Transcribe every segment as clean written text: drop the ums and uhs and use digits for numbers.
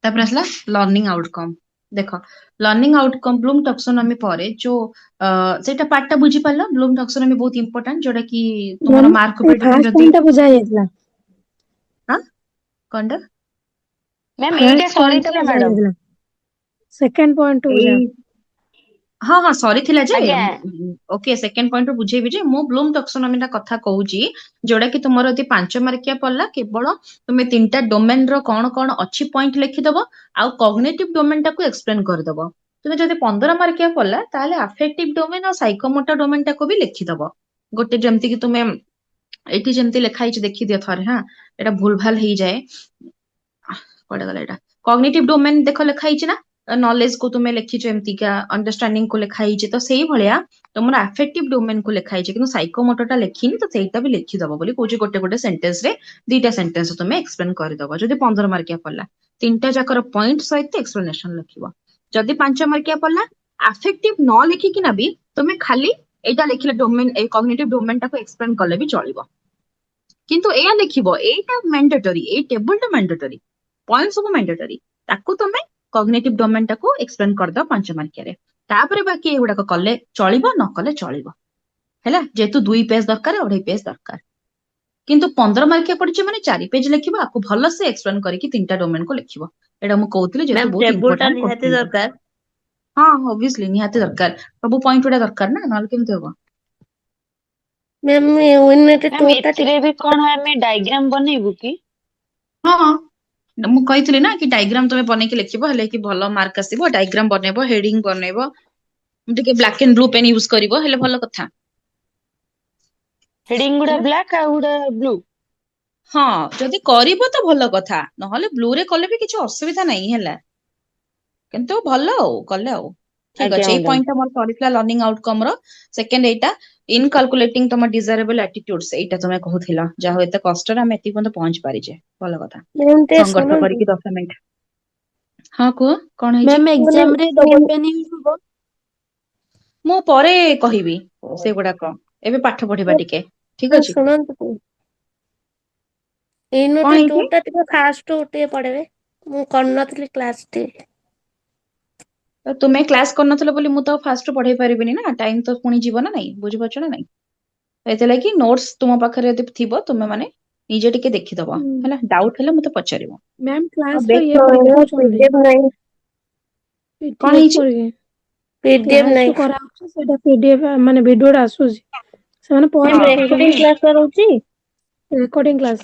ତାପରେ ଆସିଲା learning outcome. ଦେଖ ଲର୍ନିଂ ଆଉଟକମ୍ ବ୍ଲୁମ ଟକ୍ସୋନମି ପରେ ଯୋଉ ସେଇଟା ପାର୍ଟଟା ବୁଝିପାରିଲ। ବ୍ଲୁମ ଟକ୍ସୋନମି ବହୁତ ଇମ୍ପୋର୍ଟାଣ୍ଟ, ଯୋଉଟା କି ତୁମର ମାର୍କ ଉପରେ ଡିପେଣ୍ଡ। ଫାର୍ଷ୍ଟ ଯଦି ପଏଣ୍ଟ ଟା ବୁଝା ଯାଇଥିଲା, ହଁ କଣଟା ମ୍ୟାମ୍ ଏଇଟା ଫାର୍ଷ୍ଟ ପଏଣ୍ଟ ଟା ସରିଥିଲା ବୁଝା ମ୍ୟାଡାମ। ଯାଇଥିଲା, ସେକେଣ୍ଡ ପଏଣ୍ଟ ଟୁ ବୁଝା। ଏଇ ହଁ ହଁ ସରିଥିଲା ଯେ ଆଜ୍ଞା ଓକେ ସେକେଣ୍ଡ ପଏଣ୍ଟ ବୁଝେଇବି ଯେ ମୁଁ ବ୍ଲୁମ ଟକ୍ସୋନମିଟା କଥା କହୁଛି, ଯୋଉଟା କି ତୁମର ଯଦି 5 ମାର୍କିଆ ପଡିଲା କେବଳ ତୁମେ 3ଟା ଡୋମେନ ର କଣ କଣ ଅଛି ପଏଣ୍ଟ ଲେଖିଦବ ଆଉ କଗ୍ନିଟିଭ ଡୋମେନ ଟାକୁ ଏକ୍ସପ୍ଲେନ କରିଦବ। ତୁମେ ଯଦି 15 ମାର୍କିଆ ପଡିଲା ତାହେଲେ ଆଫେକ୍ଟିଭ ଡୋମେନ ଆଉ ସାଇକୋମୋଟର ଡୋମେନ ଟାକୁ ବି ଲେଖିଦବ। ଗୋଟେ ଯେମିତି କି ତୁମେ ଏଇଠି ଯେମିତି ଲେଖା ହେଇଛି ଦେଖିଦିଅ ଥରେ, ହଁ ଏଇଟା ଭୁଲ ଭାଲ ହେଇଯାଏ। କୁଆଡେ ଗଲା ଏଇଟା? କଗ୍ନିଟିଭ ଡୋମେନ ଦେଖ ଲେଖା ହେଇଛି ନା, ନଲେଜ କୁ ତୁମେ ଲେଖିଛ ଏମିତିକା, ଅଣ୍ଡରଷ୍ଟାଣ୍ଡିଂ କୁ ଲେଖା ହେଇଛି, ତ ସେଇଭଳିଆ ତମର ଆଫେକ୍ଟିଭ ଡୋମେନ କୁ ଲେଖା ହେଇଛି, କିନ୍ତୁ ସାଇକୋମୋଟର ଟା ଲେଖିନି, ତ ସେଇଟା ବି ଲେଖିଦବ ବୋଲି କହୁଛି। ଗୋଟେ ଗୋଟେ ସେଣ୍ଟେନ୍ସ ରେ 2ଟା ସେଣ୍ଟେନ୍ସ ତୁମେ ଏକ୍ସପ୍ଲେନ କରିଦବ ଯଦି 15 ମାର୍କିଆ ପଡିଲା। 3ଟା ଯାକର ପଏଣ୍ଟ ସହିତ ଏକ୍ସପ୍ଲେନେସନ ଲେଖିବ। ଯଦି 5 ମାର୍କିଆ ପଡିଲା ଆଫେକ୍ଟିଭ ନ ଲେଖିକିନା ବି ତୁମେ ଖାଲି ଏଇଟା ଲେଖିଲେ ଡୋମେନ, ଏଇ କଗ୍ନିଟିଭ ଡୋମେନ ଟାକୁ ଏକ୍ସପ୍ଲେନ କଲେ ବି ଚଳିବ। କିନ୍ତୁ ଏଇଆ ଲେଖିବ, ଏଇଟା ମ୍ୟାଣ୍ଡେଟୋରୀ, ଏଇ ଟେବୁଲଟା ମ୍ୟାଣ୍ଡେଟୋରୀ, ପଏଣ୍ଟ ସବୁ ମ୍ୟାଣ୍ଡେଟୋରୀ। ତାକୁ ତମେ କଗ୍ନିଟିଭ ଡୋମେନ ଟାକୁ ଏକ୍ସପ୍ଲେନ କରିଦବ 5 ମାର୍କିଆରେ। ତାପରେ ବାକି ଏଗୁଡାକ କଲେ ଚଳିବ, ନ କଲେ ଚଳିବ। ହେଲା, ଯେହେତୁ 2 ପେଜ ଦରକାର, 2.5 ପେଜ ଦରକାର। କିନ୍ତୁ 15 ମାର୍କିଆ ପଡିଛି ମାନେ 4 ପେଜ ଲେଖିବ, ଆକୁ ଭଲସେ ଏକ୍ସପ୍ଲେନ କରିକି 3ଟା ଡୋମେନକୁ ଲେଖିବ। ଏଇଟା ମୁଁ କହୁଥିଲି ଯେହେତୁ ମ୍ୟାମ ବହୁତ ଟେବୁଲ ଟା ଇମ୍ପୋର୍ଟାଣ୍ଟ ନିହାତି କ୍ୱେଶ୍ଚିନ୍। ଦରକାର। ହଁ ଅବଭିୟସଲି ନିହାତି ଦରକାର, ସବୁ ପଏଣ୍ଟ ଗୁଡା ଦରକାର ନା, ନହେଲେ କେମିତି ହବ? ମ୍ୟାମ୍ ୟୁନିଟ ମ୍ୟାମ୍ 2 ଟା ଏଥିରେ ବି କଣ ଆମେ ଡାଇଗ୍ରାମ ବନେଇବୁ କି? ହଁ ମୁଁ କହିଥିଲି ନା କି ଡାଇଗ୍ରାମ ତମେ ବନେଇକି ଲେଖିବ, ହେଲେ କି ଭଲ ମାର୍କ ଆସିବ। ଡାଇଗ୍ରାମ ବନେଇବ, ହେଡିଙ୍ଗ ବନେଇବ, ଟିକେ black and blue pen use କରିବ, ହେଲେ ଭଲ କଥା। ହେଡିଙ୍ଗ ଗୁଡା ହେଲା, ବ୍ଲାକ୍ ଆଉ ଗୁଡା ବ୍ଲୁ। ହଁ ଯଦି କରିବ ତ ଭଲ କଥା, ନହେଲେ ବ୍ଲୁରେ କଲେ ବି କିଛି ଅସୁବିଧା ନାହିଁ ହେଲା। କିନ୍ତୁ ଭଲ ଆଉ କଲେ ଆଉ ଠିକ ଆଜ୍ଞା ଅଛି। ଏଇ ମ୍ୟାଡାମ। ପଏଣ୍ଟଟା ମୋର ସରିଥିଲା ଲର୍ନିଂ ଆଉଟକମ ର। ସେକେଣ୍ଡ ଏଇଟା ଇନକାଲକୁଲେଟିଂ ତମ ଡିଜାରେବଲ ଆଟିଟ୍ୟୁଡସ୍, ଏଇଟା ତମେ କହୁଥିଲ। ଯାହା ହଉ ଏତେ କଷ୍ଟରେ ଆମେ ଏତିକି ପର୍ଯ୍ୟନ୍ତ ପହଞ୍ଚି ପାରିଛେ, ଭଲ କଥା। ମ୍ୟାମ୍ ଟିକେ ସଂଘର୍ଷ ଶୁଣନ୍ତୁ, କରିକି 10 ମିନିଟ। ହଁ କୁହ କଣ ହେଇଛି? ମ୍ୟାମ୍ ଏକ୍ସାମ ରେ ଡବଲ ପେନ୍ ୟୁଜ ହବ? ମୁଁ ପରେ କହିବି ସେଗୁଡାକ, ଏବେ ପାଠ ପଢିବା ଟିକେ, ଠିକ ଅଛି। ଶୁଣନ୍ତୁ, କଣ ୟୁନିଟ 2 ହେଇଛି? ଟା ଟିକେ ଫାଷ୍ଟ ଟିକେ ପଢେଇବେ, ମୁଁ କରିନଥିଲି କ୍ଲାସ ଟେ। ତୁମେ କ୍ଲାସ କରିନଥିଲ ବୋଲି ମୁଁ ତ ଫାଷ୍ଟରୁ ପଢେଇ ପାରିବିନି ନା, ଟାଇମ ତ ପୁଣି ଯିବ ନା ନାଇଁ, ବୁଝିପାରୁଛ ନା ନାଇଁ? ଏଥିଲାଗି ନୋଟ୍ସ ତୁମ ପାଖରେ ଯଦି ଥିବ ତୁମେ ମାନେ ନିଜେ ଟିକେ ଦେଖିଦବ ହେଲା, ଡାଉଟ ହେଲେ ମତେ ପଚାରିବ। ମ୍ୟାମ୍ ଆଉ କ୍ଲାସ ର ଇଏ କରିଦଉଛନ୍ତି, ପିଡିଏଫ ନାହିଁ। କଣ ପିଡିଏଫ ହେଇଛି? କରିକି ପିଡିଏଫ କ୍ଲାସ ନାହିଁ। ଯୋଉ କରାହଉଛି ସେଇଟା ପିଡିଏଫ ମାନେ ଭିଡିଓ ଟା ଆସୁଛି, ସେମାନେ ପରେ ହଁ ପଠଉଛନ୍ତି ରେକର୍ଡିଂ ନା, କ୍ଲାସ ରହୁଛି। Recording class.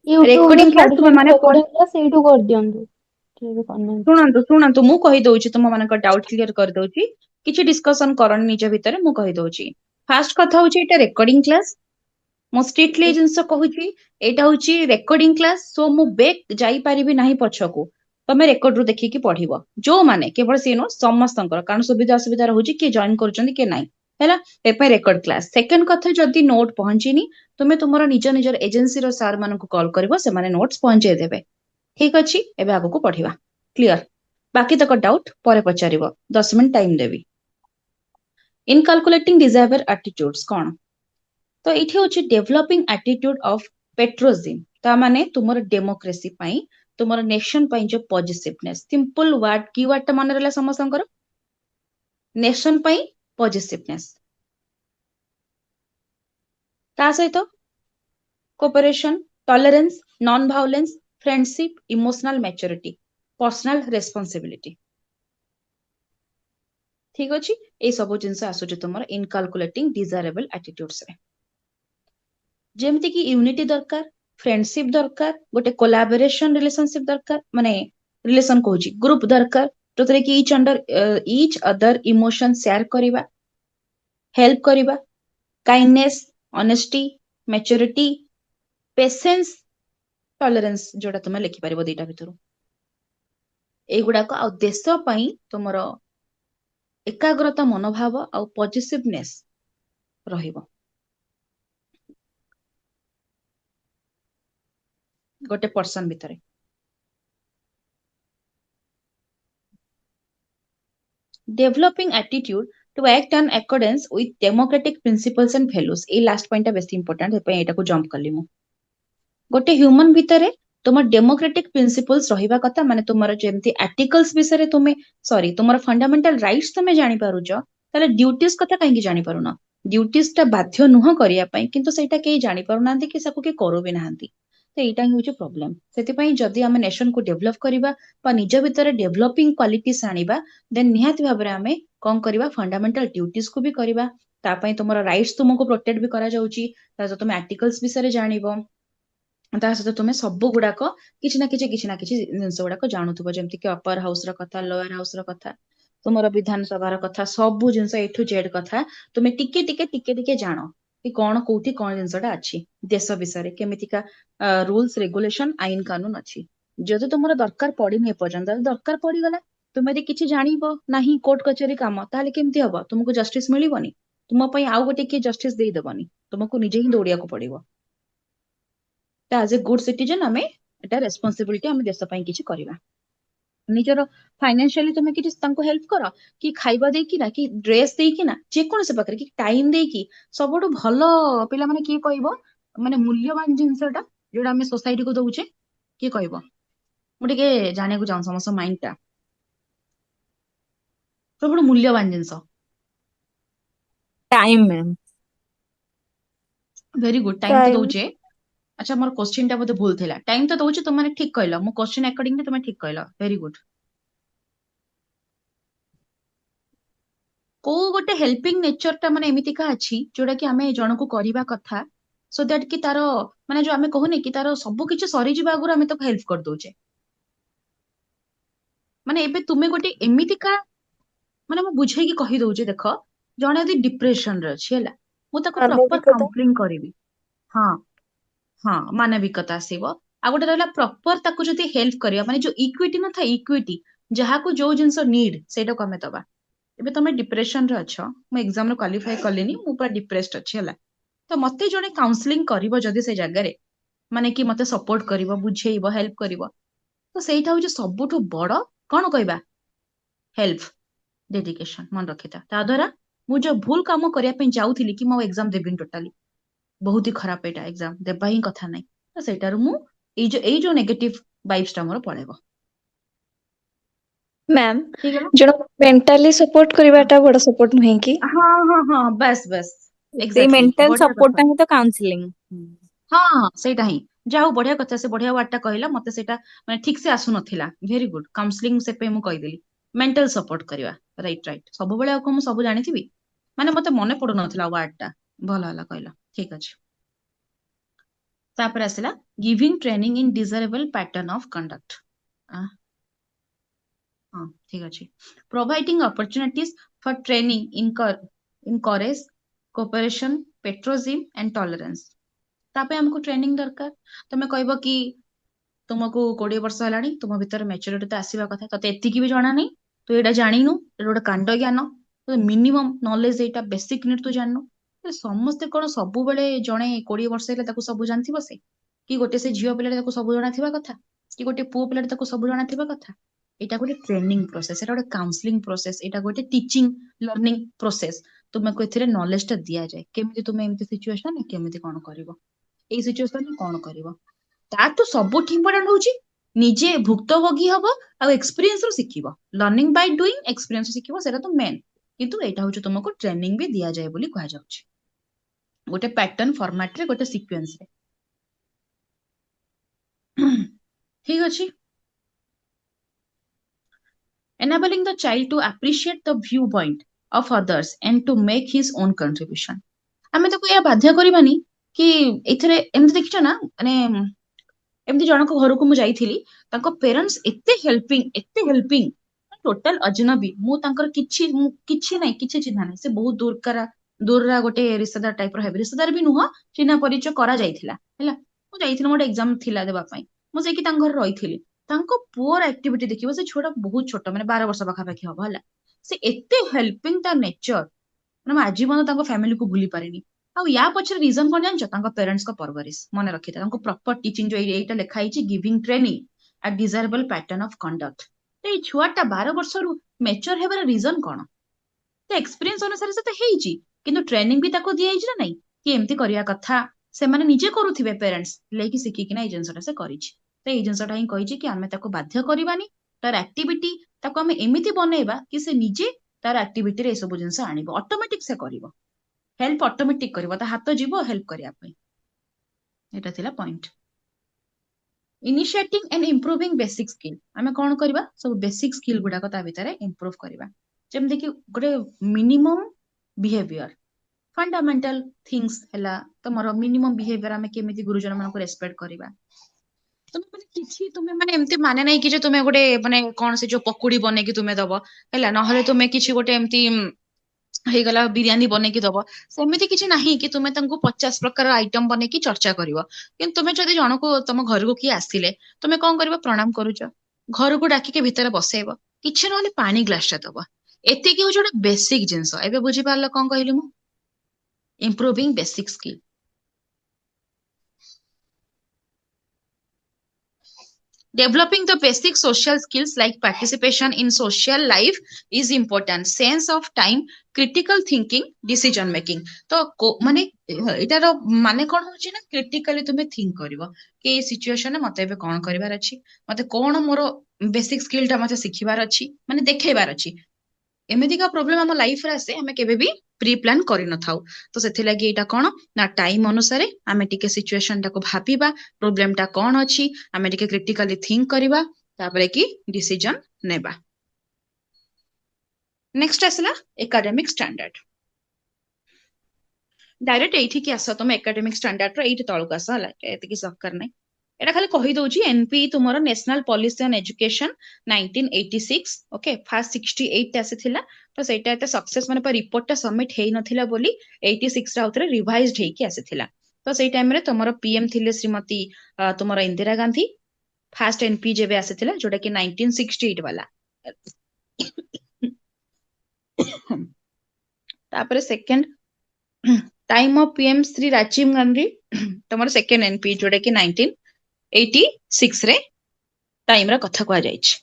ୟୁଟ୍ୟୁବ ରେ ରେକର୍ଡିଂ କ୍ଲାସ ତୁମେ ଛାଡୁଛନ୍ତି ମାନେ ରେକର୍ଡିଂ କ୍ଲାସ, ସେଇଠୁ କରିଦିଅନ୍ତୁ। କିଏ ବି କରିନାହାନ୍ତି। ଶୁଣନ୍ତୁ ଶୁଣନ୍ତୁ, ମୁଁ କହିଦଉଛି, ତୁମ ମାନଙ୍କ ଡାଉଟ କ୍ଲିୟର କରିଦଉଛି। କିଛି ଡିସ୍କସନ କରନି ନିଜ ଭିତରେ, ମୁଁ କହିଦଉଛି। ଫାଷ୍ଟ କଥା ହଉଛି ଏଇଟା ରେକର୍ଡିଂ କ୍ଲାସ। ମୁଁ ଷ୍ଟ୍ରିକ୍ଟଲି ଏ ଜିନିଷ କହୁଛି, ଏଇଟା ହଉଛି ରେକର୍ଡିଂ କ୍ଲାସ। ସୋ ମୁଁ ବେକ୍ ଯାଇପାରିବି ନାହିଁ ପଛକୁ। ତମେ ରେକର୍ଡରୁ ଦେଖିକି ପଢିବ, ଯୋଉମାନେ କେବଳ ସିଏ ନୁହଁ ସମସ୍ତଙ୍କର, କାରଣ ସୁବିଧା ଅସୁବିଧା ରହୁଛି, କିଏ ଜଏନ କରୁଛନ୍ତି କିଏ ନାହିଁ ହେଲା। ଏ ପାଇଁ ରେକର୍ଡ କ୍ଲାସ। ସେକେଣ୍ଡ କଥା, ଯଦି ନୋଟ ପହଞ୍ଚିନି ତୁମେ ତୁମର ନିଜ ନିଜର ଏଜେନ୍ସିର ସାର୍ ମାନଙ୍କୁ କଲ୍ କରିବ, ସେମାନେ ନୋଟ୍ସ ପହଞ୍ଚେଇ ଦେବେ। ଠିକ ଅଛି, ଏବେ ଆଗକୁ ପଢିବା। କ୍ଲିୟର? ବାକି ତକ ଡାଉଟ ପରେ ପଚାରିବ, 10 ମିନିଟ ଟାଇମ ଦେବି। ଇନକାଲକୁଲେଟିଂ ଡିଜାୟାର ଆଟିଟ୍ୟୁଡସ୍ କଣ? ତ ଏଇଠି ହଉଛି ଡେଭଲପିଂ ଆଟିଟ୍ୟୁଡ ଅଫ ପେଟ୍ରୋଜିମ୍, ତା ମାନେ ତୁମର ଡେମୋକ୍ରେସି ପାଇଁ, ତୁମର ନେସନ ପାଇଁ ଯୋଉ ପଜିଟିଭନେସ। ସିମ୍ପଲ ୱାର୍ଡ, କି ୱାର୍ଡ ଟା ମନେ ରହିଲା ସମସ୍ତଙ୍କର? ନେସନ ପାଇଁ ପଜିଟିଭନେସ, ତା ସହିତ cooperation, tolerance, non violence, friendship, emotional maturity, personal responsibility. ଠିକ ଅଛି, ଏଇ ସବୁ ଜିନିଷ ଆସୁଛି ତୁମର ଇନକାଲକୁଲେଟିଂ ଡିଜାରେବଲ ଆଟିଟ୍ୟୁଡ୍ସ ରେ। ଯେମିତି କି ୟୁନିଟି ଦରକାର, ଫ୍ରେଣ୍ଡସିପ ଦରକାର, ଗୋଟେ କୋଲାବୋରେସନ ରିଲେସନସିପ ଦରକାର, ମାନେ ରିଲେସନ କହୁଛି ଗ୍ରୁପ ଦରକାର, ଯୋଉଥିରେ କି ଇଚ ଅଦର ଇମୋସନ ସେୟାର କରିବା, ହେଲ୍ପ କରିବା, କାଇଣ୍ଡନେସ, ଅନେଷ୍ଟି, ମ୍ୟାଚୁରିଟି, ପେସେନ୍ସ, ଟଲରେନ୍ସ, ଯୋଉଟା ତୁମେ ଲେଖିପାରିବ 2ଟା ଭିତରୁ। ଏଇଗୁଡାକ, ଆଉ ଦେଶ ପାଇଁ ତୁମର ଏକାଗ୍ରତା ମନୋଭାବ ଆଉ ପଜିଟିଭନେସ ରହିବ ଗୋଟେ ପର୍ସନ ଭିତରେ। Developing attitude to act on accordance with democratic principles and values. ଏଇ ଲାଷ୍ଟ ପଏଣ୍ଟଟା ବେଶୀ ଇମ୍ପୋର୍ଟାଣ୍ଟ, ସେଥିପାଇଁ ଏଇଟାକୁ ଜମ୍ପ କଲି ମୁଁ। ଗୋଟେ ହ୍ୟୁମାନ ଭିତରେ तुम डेमोक्रेटिक प्रिंसिपल्स रहिबा कथा माने तुमर जेमती आर्टिकल्स विषय तुमे सॉरी तुमर फंडामेंटल राइट्स तुमे जानि पारुछ ताले ड्यूटीज कथा काहे जानि पारुना ड्यूटीज टा बाध्य नुह करिया पई किंतु सेटा के जानि पारुनांती कि साकु के करू भी नांती तो एटा ही होची प्रॉब्लम सेति पई जदी हम नेशन को डेवलप करिबा पा निज भितर डेवलपिंग क्वालिटीज आनिबा देन निहाती भाबरे हमें कोन करिबा फंडामेंटल ड्यूटीज को भी करिबा ता पई तुमर राइट्स तुमको प्रोटेक्ट भी करा जाउची ता जो तुम आर्टिकल्स विषय जानिबो ता सहित तुम सब गुड़ाक किसी ना किसी जिनस गुड़ाक जानूथुब जमती कि अपर हाउस र कथा लोअर हाउस र कथा तुमर विधानसभा कथा सब जिनस ए टू जेड कथा तुम टिके टिके टिके टिके जान कि कौन कोठी कौन जिनसटा अच्छी देश विषय केमितिका रूल्स रेगुलेशन आईन कानून अच्छी जदि तुमर दरकार पड़नी एपर्यंत दरकार पड़गला तुम यदि किसी जानब ना कोर्ट कचेरी काम ताले केमती हम तुमको जस्टिस मिलबनी तुम आउ गोटे किए जस्टिस देदेबनी तुमको निजे ही दौड़िया पड़ो एज ए गुड सिटीजन आम एटा रेस्पॉन्सिबिलिटी आम देश किसी करवा निजर फाइनेंशियली तुम कि हेल्प कर कि खाइबा देकिना कि ड्रेस देकिना जेकोसी पाखे कि टाइम देकी सबुठ भल पिला माने किए कहबो माने मूल्यवान जिनसटा जोड़ा आम सोसाइटी को दौचे किए कहबो मुझे जाने को चाहूँ समस्त माइंड टा सबुठ मूल्यवान जिनस time ma'am very good time तो टाइम दौचे अच्छा मोर क्वेश्चन टा बोधे भूल थिला टाइम तो दौचे तुम माने ठीक कहलो मो क्वेश्चन अकॉर्डिंग तुम ठीक कहलो वेरी गुड को गोटे हेल्पिंग नेचर टा माने एमितिका अछि जोड़ा कि आमे जन को करबा कथा सो दैट कि तारो माने जो आमे कहूने कि तारो सब किछ सरी जिबा आगुर आमे तो हेल्प कर दोचे माने एबे तुमे गोटे एमितिका माने मो बुझाई कि कहि दोचे देखो जने यदि डिप्रेशन रे अछि हैला मु ताको प्रॉपर मानविकता काउंसलिंग करिवि हाँ हाँ मानविकता आसीबो आ गोटे रहला प्रॉपर ताको जदि हेल्प करिया माने जो इक्विटी न था इक्विटी जहा को जो जिंस नीड सेटा को आमे दबा एबे तुम डिप्रेशन रे अछ मु एग्जाम रे क्वालिफाई कलिनी मु पूरा डिप्रेस्ड अछि हैला तो मते जने काउंसलिंग करिवो जदि से जगह रे माने कि मते सपोर्ट करिवो बुझेइबो हेल्प करिवो तो सेटा हो जे सबुठु बड़ कोन कहबा हेल्प डेडिकेशन मन रखिता ता द्वारा मु जो भूल काम करिया पे जाउथिली कि मो एग्जाम देबिन टोटली बहुत ही खराब एटा एग्जाम देबा ही कथा नहीं तो सेटार मु ए जो नेगेटिव वाइब्स टा मोर पळेबो मैम ठीक है जो मेंटली सपोर्ट करवाटा बड़ सपोर्ट नहीं कि हाँ हाँ हाँ बस बस से एग्जैक्टली मेंटल बढ़िया सपोर्ट कथा ही तो काउंसलिंग हाँ हाँ सेटा ही जाऊ बढ़िया कथा से बढ़िया वार्ड टा कहला मते सेटा माने ठीक से आसु नथिला वेरी गुड काउंसलिंग से पे मु कहि देली मेंटल सपोर्ट करवा राइट राइट सब बेले आ को सब जानिथिबी माने मते मने पडु नथिला वार्ड टा भल हला कहला ठीक अछि तापर आसिला giving training in desirable pattern of conduct हाँ ठीक अच्छे providing opportunities for training in courage cooperation patriotism and tolerance तापे हमको ट्रेनिंग दरकार तुम कहबो कि तुमको 20 वर्ष हेलानी तुम भीतर मैच्योरिटी तो आसीबा कथा तते एतिकी भी जाना नहीं तू एटा जानिनु एटा गोटे कांड ज्ञान तो मिनिमम नॉलेज एटा बेसिक नीड तू जाननु समस्ते कौन सब बेले जणे 20 वर्ष हेले ताको सब जानथिबो से कि गोटे से झियो पिले ताको सब जाना थिबा कथा कि गोटे पुओ पिले ताको सब जाना थिबा कथा एटा गोटे ट्रेनिंग प्रोसेस एटा गोटे काउंसलिंग प्रोसेस एटा गोटे टीचिंग लर्निंग प्रोसेस तुमको एथिरे नॉलेज टा दिया जाए केमिति तुम एमती सिचुएशन में केमिति कोन करिवो एई सिचुएशन में कोन करिवो ता तो सबुठ इम्पोर्टेंट होची निजे भुक्तभोगी हबो आ एक्सपीरियंस रो सिखिबो लर्निंग बाय डूइंग एक्सपीरियंस सिखिबो सेटा तो मेन किंतु एटा होची तुमको ट्रेनिंग भी दिया जाए बोली कहा जाउची गोटे पैटर्न फॉर्मेट रे गोटे सीक्वेंस रे ठीक अछि enabling the child to appreciate the viewpoint of others and to make his own contribution आमे ताको या बाध्य करबानी कि एथरे एमति देखिछ ना माने एमति जनक घर को मु जाईथिली ताको पेरेंट्स एते हेल्पिंग टोटल अजनबी मु तांकर किछि नै किछि चिन्हा नै से बहुत दूररा गोटे रिश्तेदार टाइप रो हेबे रिश्तेदार भी नुह चिन्हा परिचय करा जाईथिला हैला मु जाईथिला मोर एग्जाम थिला देबा पई मु जे कि तांग घर रहिथिली तांको पुअर एक्टिविटी देखिबो से छोटा बहुत छोटा माने 12 वर्ष पाखा पाखी हबो हला से एते हेल्पिंग ता नेचर माने आजीवन तांको फैमिली को भूली पारेनी आ या पछर रीजन कोन जानछ तांको पेरेंट्स को परवरिश मने रखिता तांको प्रॉपर टीचिंग जो एटा लेखा हिची giving training at desirable pattern of conduct ए छुआटा 12 वर्ष रु मैच्योर हेबार रीजन कोन तो एक्सपीरियंस अनुसार से तो हेइची किंतु ट्रेनिंग भी ताको दिया हिची ना नहीं कि एमती करिया कथा से माने निजे करूथिबे पेरेंट्स लेकी सिखी कि ना ए जिंसटा से करिछि ତ ଏଇ ଜିନିଷଟା ହିଁ କହିଛି କି ଆମେ ତାକୁ ବାଧ୍ୟ କରିବାନି, ତାର ଆକ୍ଟିଭିଟି ତାକୁ ଆମେ ଏମିତି ବନେଇବା କି ସେ ନିଜେ ତାର ଆକ୍ଟିଭିଟିରେ ଏସବୁ ଜିନିଷ ଆଣିବ, ଅଟୋମେଟିକ ସେ କରିବ, ହେଲ୍ପ ଅଟୋମେଟିକ କରିବ, ତା ହାତ ଯିବ ହେଲ୍ପ କରିବା ପାଇଁ। ଏଇଟା ଥିଲା ପଏଣ୍ଟ। ଇନିସିଏଟିଂ ଆଣ୍ଡ ଇମ୍ପ୍ରୁଭିଂ ବେସିକ ସ୍କିଲ୍, ଆମେ କଣ କରିବା, ସବୁ ବେସିକ ସ୍କିଲ୍ ଗୁଡାକ ତା ଭିତରେ ଇମ୍ପ୍ରୁଭ କରିବା, ଯେମିତି କି ଗୋଟେ ମିନିମମ୍ ବିହେଭିୟର, ଫଣ୍ଡାମେଣ୍ଟାଲ ଥିଙ୍ଗସ ହେଲା ତମର ମିନିମମ୍ ବିହେଭିୟର, ଆମେ କେମିତି ଗୁରୁଜନ ମାନଙ୍କୁ ରେସପେକ୍ଟ କରିବା। ତୁମେ ମାନେ କିଛି ତୁମେ ମାନେ ଏମିତି ମାନେ ନାହିଁ କି ଯେ ତୁମେ ଗୋଟେ ମାନେ କଣ ସେ ଯୋଉ ପକୁଡି ବନେଇକି ତୁମେ ଦବ ହେଲା, ନହେଲେ ତୁମେ କିଛି ଗୋଟେ ଏମିତି ହେଇଗଲା ବିରିୟାନୀ ବନେଇକି ଦବ, ସେମିତି କିଛି ନାହିଁ କି ତୁମେ ତାଙ୍କୁ 50 ପ୍ରକାର ଆଇଟମ ବନେଇକି ଚର୍ଚ୍ଚା କରିବ। କିନ୍ତୁ ତୁମେ ଯଦି ଜଣକୁ ତମ ଘରକୁ କିଏ ଆସିଲେ ତୁମେ କଣ କରିବ, ପ୍ରଣାମ କରୁଛ, ଘରକୁ ଡାକିକି ଭିତରେ ବସେଇବ, କିଛି ନହେଲେ ପାଣି ଗ୍ଲାସଟା ଦବ, ଏତିକି ହଉଛି ଗୋଟେ ବେସିକ ଜିନିଷ। ଏବେ ବୁଝିପାରିଲ କଣ କହିଲି ମୁଁ? Improving basic skill. Developing the basic social skills like participation in social life is important. Sense of time, critical thinking, decision making. तो माने इटार माने कौन होची ना, critically तुम्हें think करिवो कि ए सिचुएशन में मते एबे कोन करिवार अछि, मते कोन मोर बेसिक स्किल टा मते सिखिबार अछि, माने देखैबार अछि। एमितिका प्रोब्लेम हम लाइफ रे आसे, हमें केबे भी प्री प्लान करि न थाउ। तो सेथि लागि एटा कोन ना, टाइम अनुसार हमें टिके सिचुएशन टा को भाबिबा, प्रोब्लेम टा कोन अछि, हमें टिके क्रिटिकली थिंक करिबा, तापरे कि डिसीजन नेबा। नेक्स्ट आसला एकेडमिक स्टैंडर्ड। डायरेक्ट एठी कि आस, तुम एकेडमिक स्टैंडर्ड रो एठी तळक आस हला, एते कि सरकार नै, एटा खाली कहि दउची एनपी तुमरो national policy on education 1986, okay first 68 आसीथिला। तो सेटा एते सक्सेस माने पर रिपोर्ट टा सबमिट हेई नथिला बोली 86 रा उतरे रिवाइज्ड हेई कि आसीथिला। तो सेई टाइम रे तुमरो पीएम थिले श्रीमती तुमरो इंदिरा गांधी, फास्ट एनपी जेबे आसीथिला जोटा कि 1968 वाला। तापरे second time of PM Shri Rajiv Gandhi, तुमरो सेकंड एनपी जोटा कि 1986 रे टाइम रा कथा को जाइछ।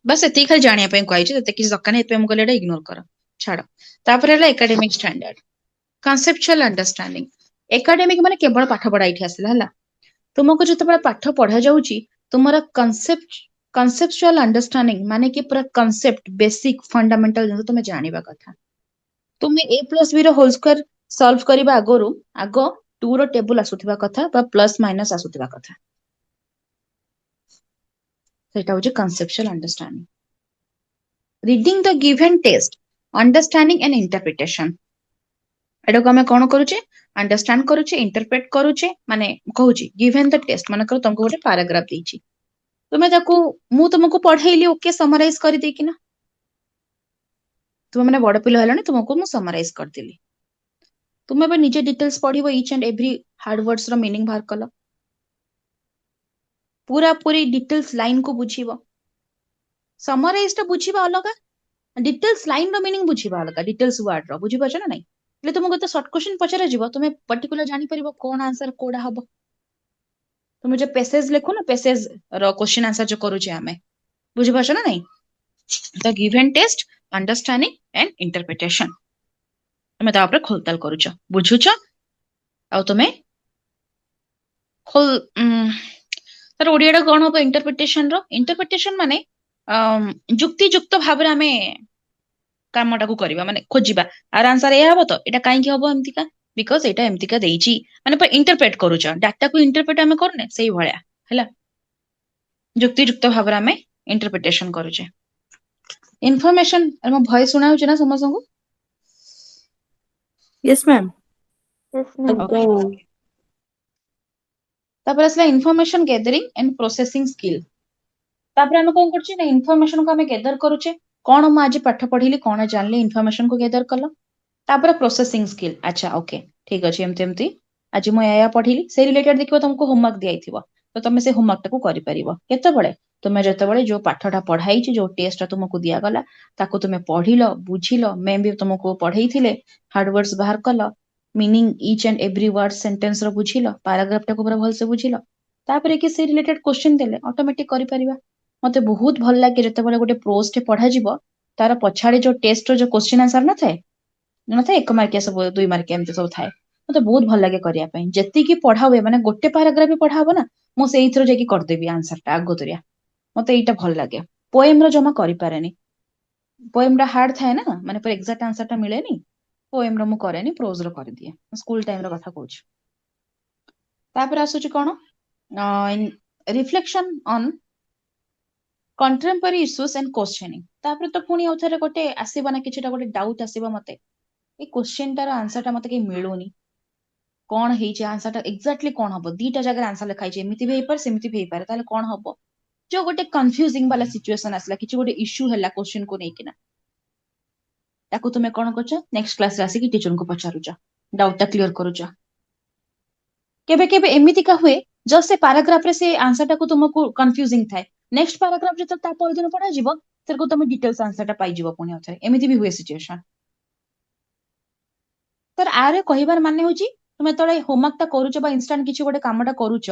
बस एति खाली जानिया पे कहैछि, तते कि दरकार नै, एते हम कहलेडा इग्नोर कर छाड़। तापरे हला academic standard, conceptual understanding. Academic माने केवल पाठ पढ़ा इठी आसिला हला, तुमको जतबे पाठ पढ़ा जाउची तुमरा कॉन्सेप्चुअल अंडरस्टैंडिंग माने कि पूरा कॉन्सेप्ट बेसिक फंडामेंटल जंतु तुमे जानिबा कथा। तुमे a + b रो होल स्क्वायर सॉल्व करिबा आगो 2 रो टेबल आसुथिबा कथा बा प्लस माइनस आसुथिबा कथा, सेटा होची conceptual understanding. Reading the given test, understanding and interpretation. एटा को हमें कोन करूचे, अंडरस्टैंड करूचे, इंटरप्रेट करूचे, माने कहूची गिवन द टेस्ट माने कर तुमको गोटे पैराग्राफ देछि, तुमे ताको मु तुमको पढाइली, ओके समराइज कर दे कि ना, तुम माने बड़ पिला हलानी, तुमको मु समराइज कर देली, तुमे बे निजे डिटेल्स पढिबो, each and every hard words रो मीनिंग बाहर कलो, पूरा पूरी डिटेल्स लाइन को बुझिबो। समराइज टा बुझिबा अलगा, डिटेल्स लाइन रो मीनिंग बुझिबा अलगा, डिटेल्स वर्ड रो बुझि पाछ ना नै। ले तुमको तो शॉर्ट क्वेश्चन पचरा जिवो, तुमे पर्टिकुलर जानि परिबो कोन आंसर कोडा हबो। तुमे जे पैसेज लेखो ना, पैसेज रो क्वेश्चन आंसर जो करूचे हमें, बुझि पाछ ना नै। The given test, understanding and interpretation, तुमे ता ऊपर खोलताल करूछ, बुझुछ, आ तुमे खोल तर ओडियाटा कोन हो इंटरप्रिटेशन रो। इंटरप्रिटेशन माने जुक्ति युक्त भाबरे हमें कामटा को करबा, माने खोजिबा आर आंसर ए हबो, तो एटा काहे कि हबो एमतिका, बिकॉज एटा एमतिका देइची, माने पर इंटरप्रेट करूछ, डाटा को इंटरप्रेट हमें करने सेही भळया हला, जुक्ति युक्त भाबरे हमें इंटरप्रिटेशन करूछे। इन्फॉर्मेशन हम भय सुना होछ ना समझंगु? Yes ma'am. ओके, तापर असला information gathering and processing skill. तापर हम कोन करछि ना, इन्फॉर्मेशन को हमें गैदर करूछे, कोन म आज पाठ पढिली, कोन जानली, इन्फॉर्मेशन को गैदर कलो, तापर प्रोसेसिंग स्किल। अच्छा ओके ठीक अछि, एमती आज मु या पढिली, से रिलेटेड देखिबो, तुमको होमवर्क दियाइथिबो, तो तुमे से होमवर्क टाको करि परिबो केतेबळे, तुमे जतेबळे जो पाठटा पढाइछि, जो टेस्टटा तुमको दिया गला, ताको तुमे पढिलो, बुझिलो, मे भी तुमको पढाइथिले, हार्ड वर्ड्स बाहर कलो, meaning each and every word sentence रो बुझिलो, पैराग्राफ टाको पूरा भल से बुझिलो, तापर कि से रिलेटेड क्वेश्चन देले ऑटोमेटिक करि परिबा। मते बहुत भल लागे जतेबळे गोटे प्रोज टे पढा जिवो, तार पछाडे जो टेस्ट रो जो क्वेश्चन आंसर न थाए, 1 मार्किया सब 2 मार्किया एमते सब थाए, मते बहुत भल लागे करिया पई। जति की पढा हुए माने गोटे पैराग्राफ भी पढा हबो ना, ମୁଁ ସେଇଥିରେ ଯାଇକି କରିଦେବି ଆନ୍ସରଟା ଆଗତୁରିଆ। ମତେ ଏଇଟା ଭଲ ଲାଗେ। ପୋଏମର ଜମା କରିପାରେନି। ପୋଏମଟା ହାର୍ଡ ଥାଏ ନା, ମାନେ ପୁରା ଏକ୍ସାକ୍ଟ ଆନ୍ସରଟା ମିଳେନି। ପୋଏମର ମୁଁ କରେନି, ପ୍ରୋଜର କରିଦିଏ। ସ୍କୁଲ ଟାଇମର କଥା କହୁଛି। ତାପରେ ଆସୁଛି କଣ, reflection on contemporary issues and questioning. ତାପରେ ତ ପୁଣି ଆଉ ଥରେ ଗୋଟେ ଆସିବ ନା, କିଛିଟା ଗୋଟେ ଡାଉଟ୍ ଆସିବ ମତେ, ଏଇ କ୍ୱେଶ୍ଚନଟାର ଆନ୍ସରଟା ମତେ କାହିଁ ମିଳୁନି, କଣ ହେଇଛି ଆନ୍ସରଟା ଏକ୍ସାକ୍ଟଲି କଣ ହବ। ଦିଟା ଜାଗାରେ ଆନ୍ସର ଲେଖା ହେଇଛି, ଏମିତି ବି ହେଇପାରେ ସେମିତି ବି ହେଇପାରେ, ତାହେଲେ କଣ ହବ। ଯୋଉ ଗୋଟେ କନଫ୍ୟୁଜିଂ ବାଲା ସିଚୁଏସନ ଆସିଲା, କିଛି ଗୋଟେ ଇସ୍ୟୁ ହେଲା କ୍ୱେଶ୍ଚନକୁ ନେଇକିନା, ତାକୁ ତୁମେ କଣ କରୁଛ, ନେକ୍ସଟ କ୍ଲାସରେ ଆସିକି ଟିଚରଙ୍କୁ ପଚାରୁଛ, ଡାଉଟଟା କ୍ଲିୟର କରୁଛ। କେବେ କେବେ ଏମିତିକା ହୁଏ, ଜଷ୍ଟ ସେ ପାରାଗ୍ରାଫରେ ସେ ଆନ୍ସରଟାକୁ ତୁମକୁ କନଫ୍ୟୁଜିଂ ଥାଏ, ନେକ୍ସଟ ପାରାଗ୍ରାଫ ଯେତେବେଳେ ତା ପରଦିନ ପଢାଯିବ, ସେଟାକୁ ତମେ ଡିଟେଲ୍ସ ଆନ୍ସରଟା ପାଇଯିବ ପୁଣି ଆଉଥରେ। ଏମିତି ବି ହୁଏ ସିଚୁଏସନ। ତ ଆରେ କହିବାର ମାନେ ହଉଛି, ତୁମେ ଯେତେବେଳେ ହୋମୱାର୍କଟା କରୁଛ ବା ଇନଷ୍ଟାଣ୍ଟ କିଛି ଗୋଟେ କାମଟା କରୁଛ,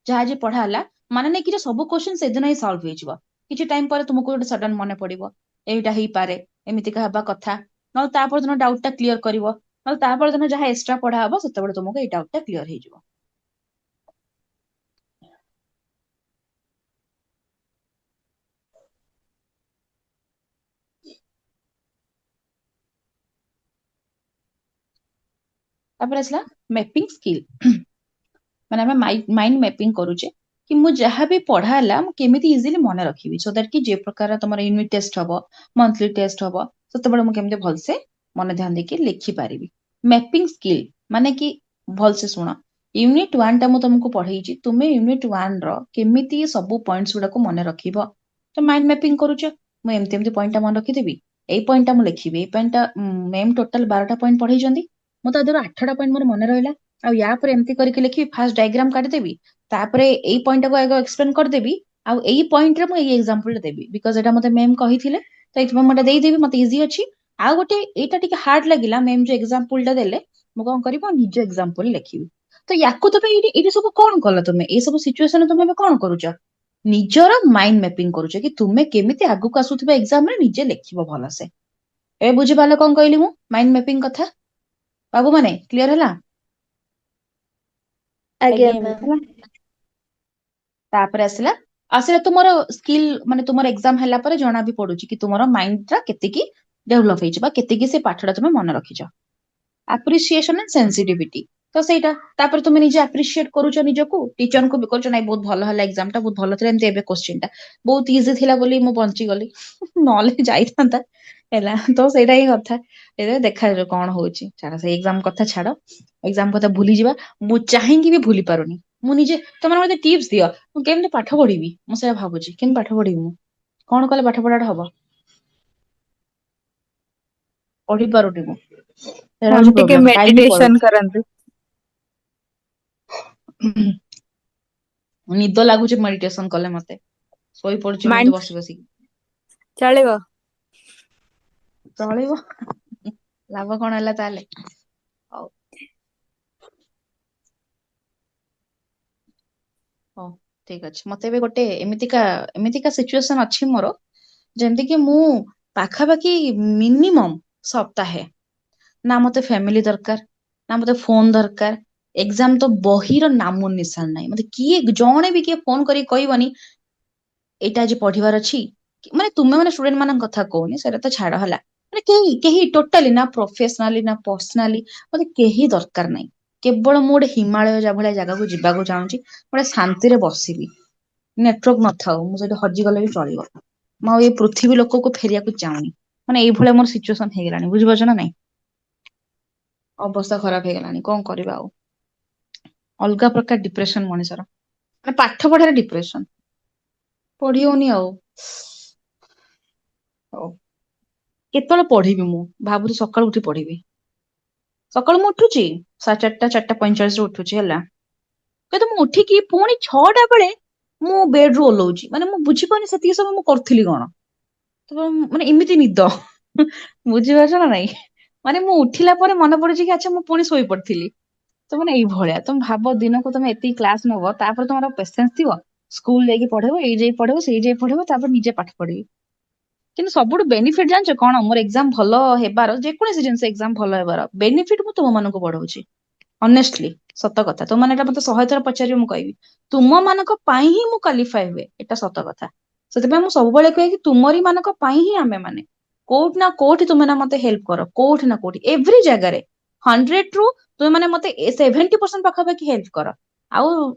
ଯାହା ଆଜି ପଢା ହେଲା, ମାନେ ନାଇଁ କି ଯେ ସବୁ କ୍ୱେଶ୍ଚନ ସେଦିନ ହିଁ ସଲ୍ଭ ହେଇଯିବ। କିଛି ଟାଇମ ପରେ ତୁମକୁ ଗୋଟେ ସଡନ ମନେ ପଡିବ, ଏଇଟା ହେଇପାରେ, ଏମିତିକା ହେବା କଥା, ନହେଲେ ତା ପରଦିନ ଡାଉଟଟା କ୍ଲିୟର କରିବ, ନହେଲେ ତା ପରଦିନ ଯାହା ଏକ୍ସଟ୍ରା ପଢା ହବ ସେତେବେଳେ ତୁମକୁ ଏଇ ଡାଉଟଟା କ୍ଲିୟର ହେଇଯିବ। ତାପରେ ଆସିଲା ମ୍ୟାପିଂ ସ୍କିଲ୍। ମାନେ ଆମେ ମାଇଣ୍ଡ ମ୍ୟାପିଂ କରୁଛେ କି ମୁଁ ଯାହା ବି ପଢା ହେଲା ମୁଁ କେମିତି ଇଜିଲି ମନେ ରଖିବି, ସୋ ଦ୍ୟାଟ କି ଯେ ପ୍ରକାର ତମର ୟୁନିଟ ଟେଷ୍ଟ ହବ, ମନ୍ଥଲି ଟେଷ୍ଟ ହବ, ସେତେବେଳେ ମୁଁ କେମିତି ଭଲସେ ମନେ ଧ୍ୟାନ ଦେଇକି ଲେଖିପାରିବି। ମ୍ୟାପିଂ ସ୍କିଲ୍ ମାନେ କି, ଭଲସେ ଶୁଣ, ୟୁନିଟ 1 ଟା ମୁଁ ତମକୁ ପଢେଇଛି, ତୁମେ ୟୁନିଟ 1 ର କେମିତି ସବୁ ପଏଣ୍ଟସ ଗୁଡାକୁ ମନେ ରଖିବ। ତ ମାଇଣ୍ଡ ମ୍ୟାପିଂ କରୁଛ, ମୁଁ ଏମିତି ଏମିତି ପଏଣ୍ଟଟା ମନେ ରଖିଦେବି, ଏଇ ପଏଣ୍ଟଟା ମୁଁ ଲେଖିବି, ଏଇ ପଏଣ୍ଟଟା ମ୍ୟାମ୍ ଟୋଟାଲ 12ଟା ପଏଣ୍ଟ ପଢେଇଛନ୍ତି, ମୁଁ ତା ଦେହରୁ 8ଟା ପଏଣ୍ଟ ମୋର ମନେ ରହିଲା, ଆଉ ୟା ପରେ ଏମିତି କରିକି ଲେଖିବି, ଫାର୍ଷ୍ଟ ଡାଇଗ୍ରାମ କାଢିଦେବି, ତାପରେ ଏଇ ପଏଣ୍ଟଟାକୁ ଆଗ ଏକ୍ସପ୍ଲେନ କରିଦେବି, ଆଉ ଏଇ ପଏଣ୍ଟରେ ମୁଁ ଏଇ ଏକ୍ସାମ୍ପଲଟା ଦେବି, ବିକଜ ଏଟା ମତେ ମ୍ୟାମ୍ କହିଥିଲେ, ତ ଏଇଥିପାଇଁ ମୁଁ ଏଟା ଦେଇଦେବି, ମତେ ଇଜି ଅଛି। ଆଉ ଗୋଟେ ଏଇଟା ଟିକେ ହାର୍ଡ ଲାଗିଲା, ମ୍ୟାମ୍ ଯୋଉ ଏକ୍ସାମ୍ପଲଟା ଦେଲେ, ମୁଁ କଣ କରିବି, ନିଜ ଏକ୍ସାମ୍ପଲ ଲେଖିବି। ତ ୟାକୁ ତମେ ଏଇଠି ସବୁ କଣ କଲ, ତୁମେ ଏଇ ସବୁ ସିଚୁଏସନ ତୁମେ ଏବେ କଣ କରୁଛ, ନିଜର ମାଇଣ୍ଡ ମ୍ୟାପିଂ କରୁଛ କି ତୁମେ କେମିତି ଆଗକୁ ଆସୁଥିବା ଏକ୍ସାମରେ ନିଜେ ଲେଖିବ ଭଲସେ। ଏବେ ବୁଝିପାରିଲ କଣ କହିଲି ମୁଁ ମାଇଣ୍ଡ ମ୍ୟାପିଂ କଥା, ବାବୁ ମାନେ କ୍ଲିୟର ହେଲା? ଆଜ୍ଞା ଆଜ୍ଞା ମ୍ୟାମ୍। ମ୍ୟାମ୍। ତାପରେ ଆସିଲା ତୁମର ସ୍କିଲ୍, ମାନେ ତୁମର ଏକ୍ସାମ ହେଲା ପରେ ଜଣା ବି ପଡୁଛି କି ତୁମର ମାଇଣ୍ଡଟା କେତିକି ଡେଭଲପ ହେଇଛି ବା କେତିକି ସେ ପାଠଟା ତୁମେ ମନେ ରଖିଛ। ଆପ୍ରିସିଏସନ ଆଣ୍ଡ ସେନ୍ସିଟିଭିଟି, ତ ସେଇଟା ତାପରେ ତୁମେ ନିଜେ ଆପ୍ରିସିଏଟ କରୁଛ ନିଜକୁ, ଟିଚରଙ୍କୁ ବି କରୁଛ, ନାଇଁ ବହୁତ ଭଲ ହେଲା ଏକ୍ସାମଟା, ବହୁତ ଭଲ ଥିଲା, ଏମିତି ଏବେ କ୍ୱେଶ୍ଚିନଟା ବହୁତ ଇଜି ଥିଲା ବୋଲି ମୁଁ ବଞ୍ଚିଗଲି, ନହେଲେ ଯାଇଥାନ୍ତା ହେଲା। ତ ସେଇଟା ହିଁ କଥା, ଏବେ ଦେଖାଯାଉ କଣ ହଉଛି। ଛାଡ ସେଇ ଏକ୍ସାମ କଥା ଛାଡ, ଏକ୍ସାମ କଥା ଭୁଲିଯିବା। ମୁଁ ଚାହିଁକି ବି ଭୁଲି ପାରୁନି, ମୁଁ ନିଜେ, ତମେ ମତେ ଟିପ୍ସ ଦିଅ, ମୁଁ କେମିତି ପାଠ ପଢିବି, ମୁଁ ସେଇଟା ଭାବୁଛି କେମିତି ପାଠ ପଢିବି, ମୁଁ କଣ କଲେ ପାଠ ପଢାଟା ହବ, ପଢି ପାରୁନି ମୁଁ, ସେଇଟା ମ୍ୟାମ୍ ହଉଛି ଟିକେ ପ୍ରୋବ୍ଲେମ, ଟାଇମ ବି ମେଡିଟେସନ ପଳଉଛି। କରନ୍ତୁ। ନିଦ ଲାଗୁଛି ମେଡିଟେସନ କଲେ, ମତେ ଶୋଇ ପଡୁଛି ମୁଁ ଏମିତି ମାଇଣ୍ଡ ବସି ବସିକି। ଚଳିବ। ଚଳିବ, ଲାଭ କଣ ହେଲା ତାହେଲେ। ହଉ ହଉ ଠିକ ଅଛି। ମତେ ଏବେ ଗୋଟେ ଏମିତିକା ସିଚୁଏସନ ଅଛି ମୋର, ଯେମିତି କି ମୁଁ ପାଖାପାଖି ମିନିମମ୍ ସପ୍ତାହେ, ନା ମତେ ଫ୍ୟାମିଲି ଦରକାର, ନା ମତେ ଫୋନ ଦରକାର, ଏକ୍ସାମ ତ ବହିର ନାମ ନିଶାନ ନାହିଁ, ମତେ କିଏ ଜଣେ ବି କିଏ ଫୋନ କରିକି କହିବନି ଏଇଟା ଆଜି ପଢିବାର ଅଛି, ମାନେ ତୁମେ ମାନେ ଷ୍ଟୁଡେଣ୍ଟ ମାନଙ୍କ କଥା କହୁନି, ସେଟା ତ ଛାଡ ହେଲା, ମାନେ କେହି କେହି ଟୋଟାଲି, ନା ପ୍ରଫେସନାଲି ନା ପର୍ସନାଲି, ମତେ କେହି ଦରକାର ନାହିଁ। କେବଳ ମୁଁ ଗୋଟେ ହିମାଳୟ ଭଳିଆ ଜାଗାକୁ ଯିବାକୁ ଚାହୁଁଛି, ଗୋଟେ ଶାନ୍ତିରେ ବସିବି, ନେଟୱାର୍କ ନଥାଉ, ମୁଁ ସେଠି ହଜିଗଲେ ବି ଚଳିବ, ମୁଁ ଆଉ ଏଇ ପୃଥିବୀ ଲୋକକୁ ଫେରିବାକୁ ଚାହୁଁନି। ମାନେ ଏଇଭଳିଆ ମୋର ସିଚୁଏସନ ହେଇଗଲାଣି, ବୁଝିପାରୁଛ ନା ନାଇଁ, ଅବସ୍ଥା ଖରାପ ହେଇଗଲାଣି, କଣ କରିବା ଆଉ। ଅଲଗା ପ୍ରକାର ଡିପ୍ରେସନ ମଣିଷର, ମାନେ ପାଠ ପଢାରେ ଡିପ୍ରେସନ, ପଢି ହଉନି ଆଉ। ହଉ, କେତେବେଳେ ପଢିବି ମୁଁ ଭାବୁଛି, ସକାଳୁ ଉଠି ପଢିବି। ସକାଳୁ ମୁଁ ଉଠୁଛି 4:30, 4:45 ଉଠୁଛି ହେଲା, କିନ୍ତୁ ମୁଁ ଉଠିକି ପୁଣି 6ଟା ବେଳେ ମୁଁ ବେଡରୁ ଓହ୍ଲଉଛି, ମାନେ ମୁଁ ବୁଝିପାରୁନି ସେତିକି ସମୟ ମୁଁ କରୁଥିଲି କଣ, ମାନେ ଏମିତି ନିଦ ବୁଝିପାରୁଛ ନା ନାଇଁ, ମାନେ ମୁଁ ଉଠିଲା ପରେ ମନେ ପଡୁଛି କି ଆଚ୍ଛା ମୁଁ ପୁଣି ଶୋଇ ପଡିଥିଲି। ତ ମାନେ ଏଇଭଳିଆ, ତମେ ଭାବ ଦିନକୁ ତମେ ଏତିକି କ୍ଲାସ ନବ, ତାପରେ ତମର ପେସେନ୍ସ ଥିବ, ସ୍କୁଲ ଯାଇକି ପଢେଇବ, ଏଇ ଯାଇ ପଢେଇବ, ସେଇ ଯାଇ ପଢେଇବ, ତାପରେ ନିଜେ ପାଠ ପଢିବି। କିନ୍ତୁ ସବୁଠୁ ବେନିଫିଟ ଜାଣିଛ କଣ, ମୋର ଏକ୍ସାମ ଭଲ ହେବାର, ଯେକୌଣସି ଜିନିଷ ଏକ୍ସାମ ଭଲ ହେବାର ବେନିଫିଟ ମୁଁ ତୁମ ମାନଙ୍କୁ ପଢଉଛି, ଅନେଷ୍ଟଲି। ସତ କଥା। ତୁମମାନେ ଏଟା ମତେ 100 ଥର ପଚାରିବ ମୁଁ କହିବି ତୁମ ମାନଙ୍କ ପାଇଁ ହିଁ ମୁଁ କ୍ୱାଲିଫାଏ ହୁଏ, ଏଟା ସତ କଥା। ସେଥିପାଇଁ ମୁଁ ସବୁବେଳେ କୁହେ କି ତୁମରି ମାନଙ୍କ ପାଇଁ ହିଁ ଆମେ ମାନେ କୋଉଠି ନା କୋଉଠି ତୁମେ ନା ମତେ ହେଲ୍ପ କର, କୋଉଠି ନା କୋଉଠି ଏଭ୍ରି ଜାଗାରେ 100 ରୁ ତୁମେ ମାନେ ମତେ 70% ପାଖାପାଖି ହେଲ୍ପ କର, ଆଉ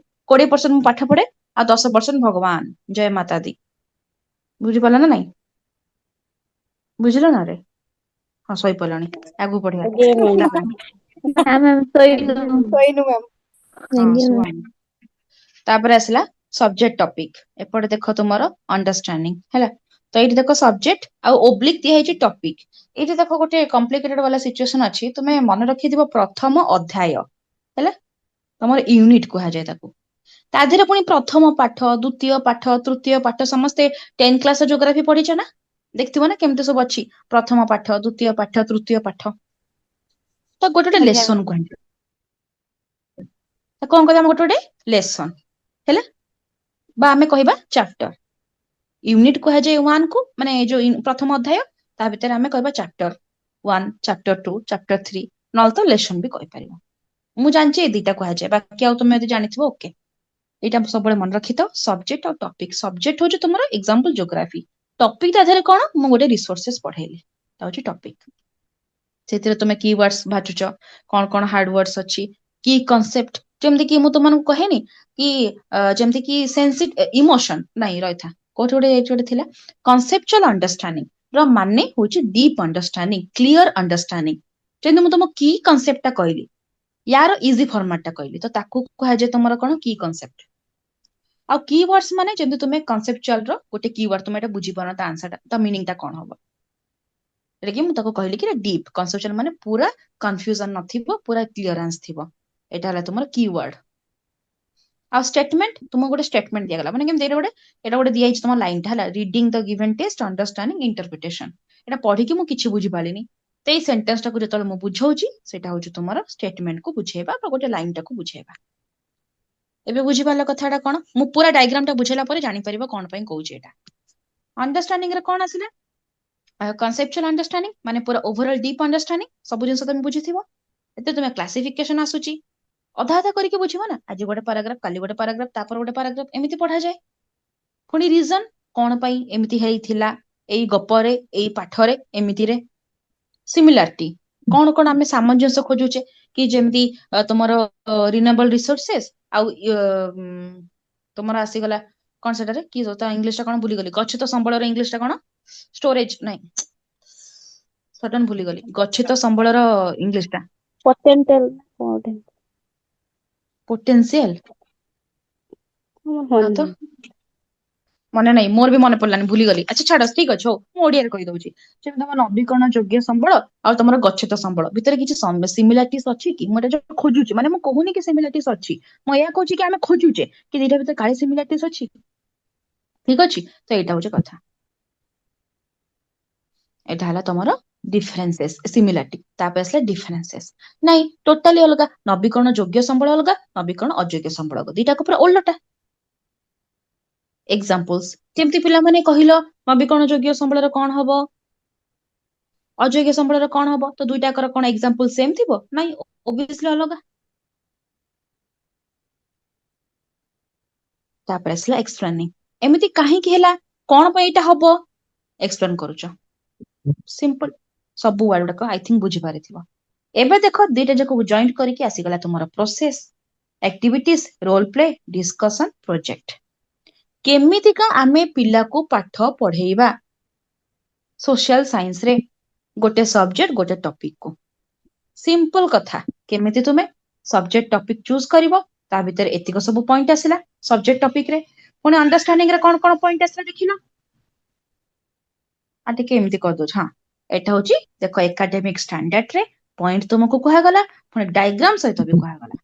20% ମୁଁ ପାଠ ପଢେ, ଆଉ 10% ଭଗବାନ ଜୟ ମାତା ଦି। ବୁଝିପାରିଲ ନା ନାଇଁ? ବୁଝିଲ ନା ରେ? ହଁ ଶୋଇପଡ଼ିଲଣି, ଆଗକୁ ପଢିବା। ଆଜ୍ଞା ମ୍ୟାମ୍। ତାପରେ ନା ମ୍ୟାମ୍ ଶୋଇଲୁ। ଶୋଇନୁ ମ୍ୟାମ୍। ହଁ ଆଜ୍ଞା ଶୁଅ। ମ୍ୟାମ୍। ତାପରେ ଆସିଲା ସବଜେକ୍ଟ ଟପିକ। ଏପଟେ ଦେଖ ତୁମର ଅଣ୍ଡରଷ୍ଟାଣ୍ଡିଂ ହେଲା। ତ ଏଇଠି ଦେଖ ସବଜେକ୍ଟ ଆଉ ଓବ୍ଲିକ୍ ଦିଆହେଇଛି ଟପିକ। ଏଇଠି ଦେଖ ଗୋଟେ କମ୍ପ୍ଲିକେଟେଡ ବାଲା ସିଚୁଏସନ ଅଛି, ତୁମେ ମନେ ରଖିଥିବ ପ୍ରଥମ ଅଧ୍ୟାୟ ହେଲା, ତମର ୟୁନିଟ କୁହାଯାଏ ତାକୁ। ତା ଦେହରେ ପୁଣି ପ୍ରଥମ ପାଠ, ଦ୍ଵିତୀୟ ପାଠ, ତୃତୀୟ ପାଠ, ସମସ୍ତେ 10th କ୍ଲାସ ଜିଓଗ୍ରାଫି ପଢିଛ ନା? ଦେଖିଥିବ ନା କେମିତି ସବୁ ଅଛି, ପ୍ରଥମ ପାଠ, ଦ୍ଵିତୀୟ ପାଠ, ତୃତୀୟ ପାଠ। ତ ଗୋଟେ ଗୋଟେ ଆଜ୍ଞା ଲେସନ ମ୍ୟାମ୍। କୁହନ୍ତି। ତ କଣ କହିବା ଆମେ ଗୋଟେ ଗୋଟେ ଲେସନ ହେଲା, ବା ଆମେ କହିବା ଚାପ୍ଟର। ୟୁନିଟ କୁହାଯାଏ 1 କୁ, ମାନେ ଯୋଉ ପ୍ରଥମ ଅଧ୍ୟାୟ, ତା ଭିତରେ ଆମେ କହିବା ଚାପ୍ଟର 1, ଚାପ୍ଟର 2, ଚାପ୍ଟର 3, ନହେଲେ ତ ଲେସନ ବି କହିପାରିବ। ମୁଁ ଜାଣିଛି ଏଇ ଦିଟା କୁହାଯାଏ, ବାକି ଆଉ ତୁମେ ଯଦି ଜାଣିଥିବ ଓକେ। ଏଇଟା ସବୁବେଳେ ମନେ ରଖିଥାଅ, ସବଜେକ୍ଟ ଆଉ ଟପିକ। ସବଜେକ୍ଟ ହଉଛି ତୁମର ଏକ୍ସାମ୍ପଲ ଜିଓଗ୍ରାଫି, ଟପିକ ତା ଦେହରେ କଣ, ମୁଁ ଗୋଟେ ରିସୋର୍ସେସ ପଢେଇଲି, ତା ହଉଛି ଟପିକ। ସେଥିରେ ତୁମେ କି ୱାର୍ଡସ ବାଛୁଛ, କଣ କଣ ହାର୍ଡ ୱାର୍ଡସ ଅଛି, କି କନସେପ୍ଟ, ଯେମିତି କି ମୁଁ ତୁମମାନଙ୍କୁ କହେନି କି ଯେମିତି କି ଇମୋସନ ନାଇଁ ରହିଥା, କୋଉଠି ଗୋଟେ ଏଇଠି ଗୋଟେ ଥିଲା, କନସେପଚୁଆଲ ଅଣ୍ଡରଷ୍ଟାଣ୍ଡିଂ ର ମାନେ ହଉଛି ଡିପ୍ ଅଣ୍ଡରଷ୍ଟାଣ୍ଡିଂ, କ୍ଲିୟର ଅଣ୍ଡରଷ୍ଟାଣ୍ଡିଂ। ଯେମିତି ମୁଁ ତମ କି କନସେପ୍ଟ ଟା କହିଲି, ୟାର ଇଜି ଫର୍ମାଟ ଟା କହିଲି, ତ ତାକୁ କୁହାଯାଏ ତମର କଣ, କି କନସେପ୍ଟ। ଆଉ କି ୱାର୍ଡସ ମାନେ ଯେମିତି ତୁମେ କନସେପଚୁଆଲ ର ଗୋଟେ କି ୱାର୍ଡ ତୁମେ ଏଟା ବୁଝିପାରୁନ ତା ଆନ୍ସର ଟା, ତା ମିନିଂ ଟା କଣ ହବ, ଏଟା କି ମୁଁ ତାକୁ କହିଲି କି ଡିପ୍। କନସେପଚୁଆଲ ମାନେ ପୁରା କନଫ୍ୟୁଜନ ନଥିବ, ପୁରା କ୍ଲିୟରାନ୍ସ ଥିବ, ଏଟା ହେଲା ତୁମର କି ୱାର୍ଡ। ଆଉ ଷ୍ଟେଟମେଣ୍ଟ, ତୁମକୁ ଗୋଟେ ଷ୍ଟେଟମେଣ୍ଟ ଦିଆଗଲା, ମାନେ କେମିତି ଏଟା ଗୋଟେ ଦିଆଯାଇଛି ତମ ଲାଇନ ଟା ହେଲା, ରିଡିଂ ଦ ଗିଭେନ ଟେକ୍ସଟ, ଅଣ୍ଡରଷ୍ଟାଣ୍ଡିଂ ଇଣ୍ଟରପ୍ରିଟେସନ। ଏଟା ପଢିକି ମୁଁ କିଛି ବୁଝିପାରିଲିନି, ତ ଏଇ ସେଣ୍ଟେନ୍ସ ଟାକୁ ଯେତେବେଳେ ମୁଁ ବୁଝଉଛି, ସେଇଟା ହଉଛି ତୁମର ଷ୍ଟେଟମେଣ୍ଟ କୁ ବୁଝେଇବା ବା ଗୋଟେ ଲାଇନ ଟାକୁ ବୁଝେଇବା। ଏବେ ବୁଝିପାରିଲ କଥାଟା କଣ? ମୁଁ ପୁରା ଡାଇଗ୍ରାମ ଟା ବୁଝେଇଲା ପରେ ଜାଣିପାରିବ କଣ ପାଇଁ କହୁଛି ଏଟା। ଅଣ୍ଡରଷ୍ଟାଣ୍ଡିଂ ରେ କଣ ଆସିଲା, କନସେପଚୁଆଲ ଅଣ୍ଡରଷ୍ଟାଣ୍ଡିଂ ମାନେ ପୁରା ଓଭରଅଲ ଡିପ୍ ଅଣ୍ଡରଷ୍ଟାଣ୍ଡିଂ, ସବୁ ଜିନିଷ ତମେ ବୁଝିଥିବ। ଏତେ ତୁମେ କ୍ଲାସିଫିକେସନ ଆସୁଛି, ଅଧା ଅଧା କରିକି ବୁଝିବ ନା, ଆଜି ଗୋଟେ ପାରାଗ୍ରାଫ, କାଲି ଗୋଟେ ପାରାଗ୍ରାଫ, ତାପରେ ଗୋଟେ ପାରାଗ୍ରାଫ, ଏମିତି ପଢାଯାଏ। ପୁଣି ରିଜନ, କଣ ପାଇଁ ଏମିତି ହେଇଥିଲା, ଏଇ ଗପରେ, ଏଇ ପାଠରେ, ଏମିତିରେ। ସିମିଲାରିଟି, କଣ କଣ ଆମେ ସାମଞ୍ଜସ୍ୟ ଖୋଜୁଛେ, କି ଯେମିତି ତମର ରିନ୍ୟୁଏବଲ ରିସୋର୍ସେସ ଆଉ ତମର ଆସିଗଲା କଣ ସେଟାରେ, କି ତା ଇଂଲିଶ ଟା କଣ ଭୁଲିଗଲି, ଗଚ୍ଛିତ ସମ୍ବଳର ଇଂଲିଶ ଟା କଣ, ଷ୍ଟୋରେଜ ନାଇଁ, ସଡନ ଭୁଲିଗଲି, ଗଚ୍ଛିତ ସମ୍ବଳର ଇଂଲିଶ ଟା ପୋଟେନସିଆଲ କଣ ଗୋଟେ ପୋଟେନ୍ସିଆଲ। ମନେ ନା ତ ନାହିଁ। ମନେ ନାହିଁ, ମୋର ବି ମନେ ପଡିଲାନି, ଭୁଲିଗଲି। ଆଚ୍ଛା ଛାଡ, ଠିକ ଅଛି, ହଉ ମୁଁ ଓଡିଆରେ କହିଦଉଛି। ଯେମିତି ତମ ନବୀକରଣ ଯୋଗ୍ୟ ସମ୍ବଳ ଆଉ ତମର ଗଚ୍ଛିତ ସମ୍ବଳ ଭିତରେ କିଛି ସିମିଲାରିଟିସ୍ ଅଛି କି, ମୁଁ ଏଟା ଯୋଉ ଖୋଜୁଛି, ମାନେ ମୁଁ କହୁନି କି ସିମିଲାରିଟିସ୍ ଅଛି, ମୁଁ ଏୟା କହୁଛି କି ଆମେ ଖୋଜୁଛେ କି ଦିଟା ଭିତରେ କାଳେ ସିମିଲାରିଟିସ୍ ଅଛି। ଠିକ ଅଛି, ତ ଏଇଟା ହଉଛି କଥା। ଏଇଟା ହେଲା ତମର ଡିଫରେନ୍ସେସ୍, ସିମିଲାରିଟି। ତାପରେ ଆସିଲା ଡିଫରେନ୍ସେସ୍, ନାଇଁ ଟୋଟାଲି ଅଲଗା, ନବୀକରଣ ଯୋଗ୍ୟ ସମ୍ବଳ ଅଲଗା, ନବୀକରଣ ଅଯୋଗ୍ୟ ସମ୍ବଳ ଅଲଗା, ଦିଟାକୁ ପୁରା ଓଲଟା। ଏକ୍ସାମ୍ପଲ୍ସ, ଯେମିତି ପିଲାମାନେ କହିଲ ନବୀକରଣ ଯୋଗ୍ୟ ସମ୍ବଳର କଣ ହବ, ଅଯୋଗ୍ୟ ସମ୍ବଳର କଣ ହବ, ତ ଦୁଇଟାକର କଣ ଏକ୍ସାମ୍ପଲ ସେମ୍ ଥିବ, ନାଇଁ ଓବିୟସଲି ଅଲଗା। ତାପରେ ଆସିଲା ଏକ୍ସପ୍ଲେନିଂ, ଏମିତି କାହିଁକି ହେଲା, କଣ ପାଇଁ ଏଇଟା ହବ, ଏକ୍ସପ୍ଲେନ କରୁଛ। ସିମ୍ପଲ, ସବୁ ୱାର୍ଡ ଗୁଡାକ ଆଇ ଥିଙ୍କ ବୁଝିପାରିଥିବ। ଏବେ ଦେଖ ଦିଟା ଯାକ ଜଏଣ୍ଟ କରିକି ଆସିଗଲା ତୁମର process, activities, role play, discussion, project. କେମିତିକା ଆମେ ପିଲାକୁ ପାଠ ପଢେଇବା ସୋସିଆଲ ସାଇନ୍ସ ରେ, ଗୋଟେ ସବଜେକ୍ଟ ଗୋଟେ ଟପିକ କୁ। ସିମ୍ପଲ କଥା, କେମିତି ତୁମେ ସବଜେକ୍ଟ ଟପିକ ଚୁଜ କରିବ, ତା ଭିତରେ ଏତିକ ସବୁ ପଏଣ୍ଟ ଆସିଲା ସବଜେକ୍ଟ ଟପିକ ରେ, ପୁଣି ଅଣ୍ଡରଷ୍ଟାଣ୍ଡିଂ ରେ କଣ କଣ ପଏଣ୍ଟ ଆସିଲା ଦେଖିଲ। ଆଉ ଟିକେ ଏମିତି କରିଦଉଛି, ହଁ ଏଇଟା ହଉଛି ଦେଖ ଏକାଡେମିକ ଷ୍ଟାଣ୍ଡାର୍ଡ ରେ ପଏଣ୍ଟ ତୁମକୁ କୁହାଗଲା, ପୁଣି ଡାଇଗ୍ରାମ ସହିତ ବି କୁହାଗଲା।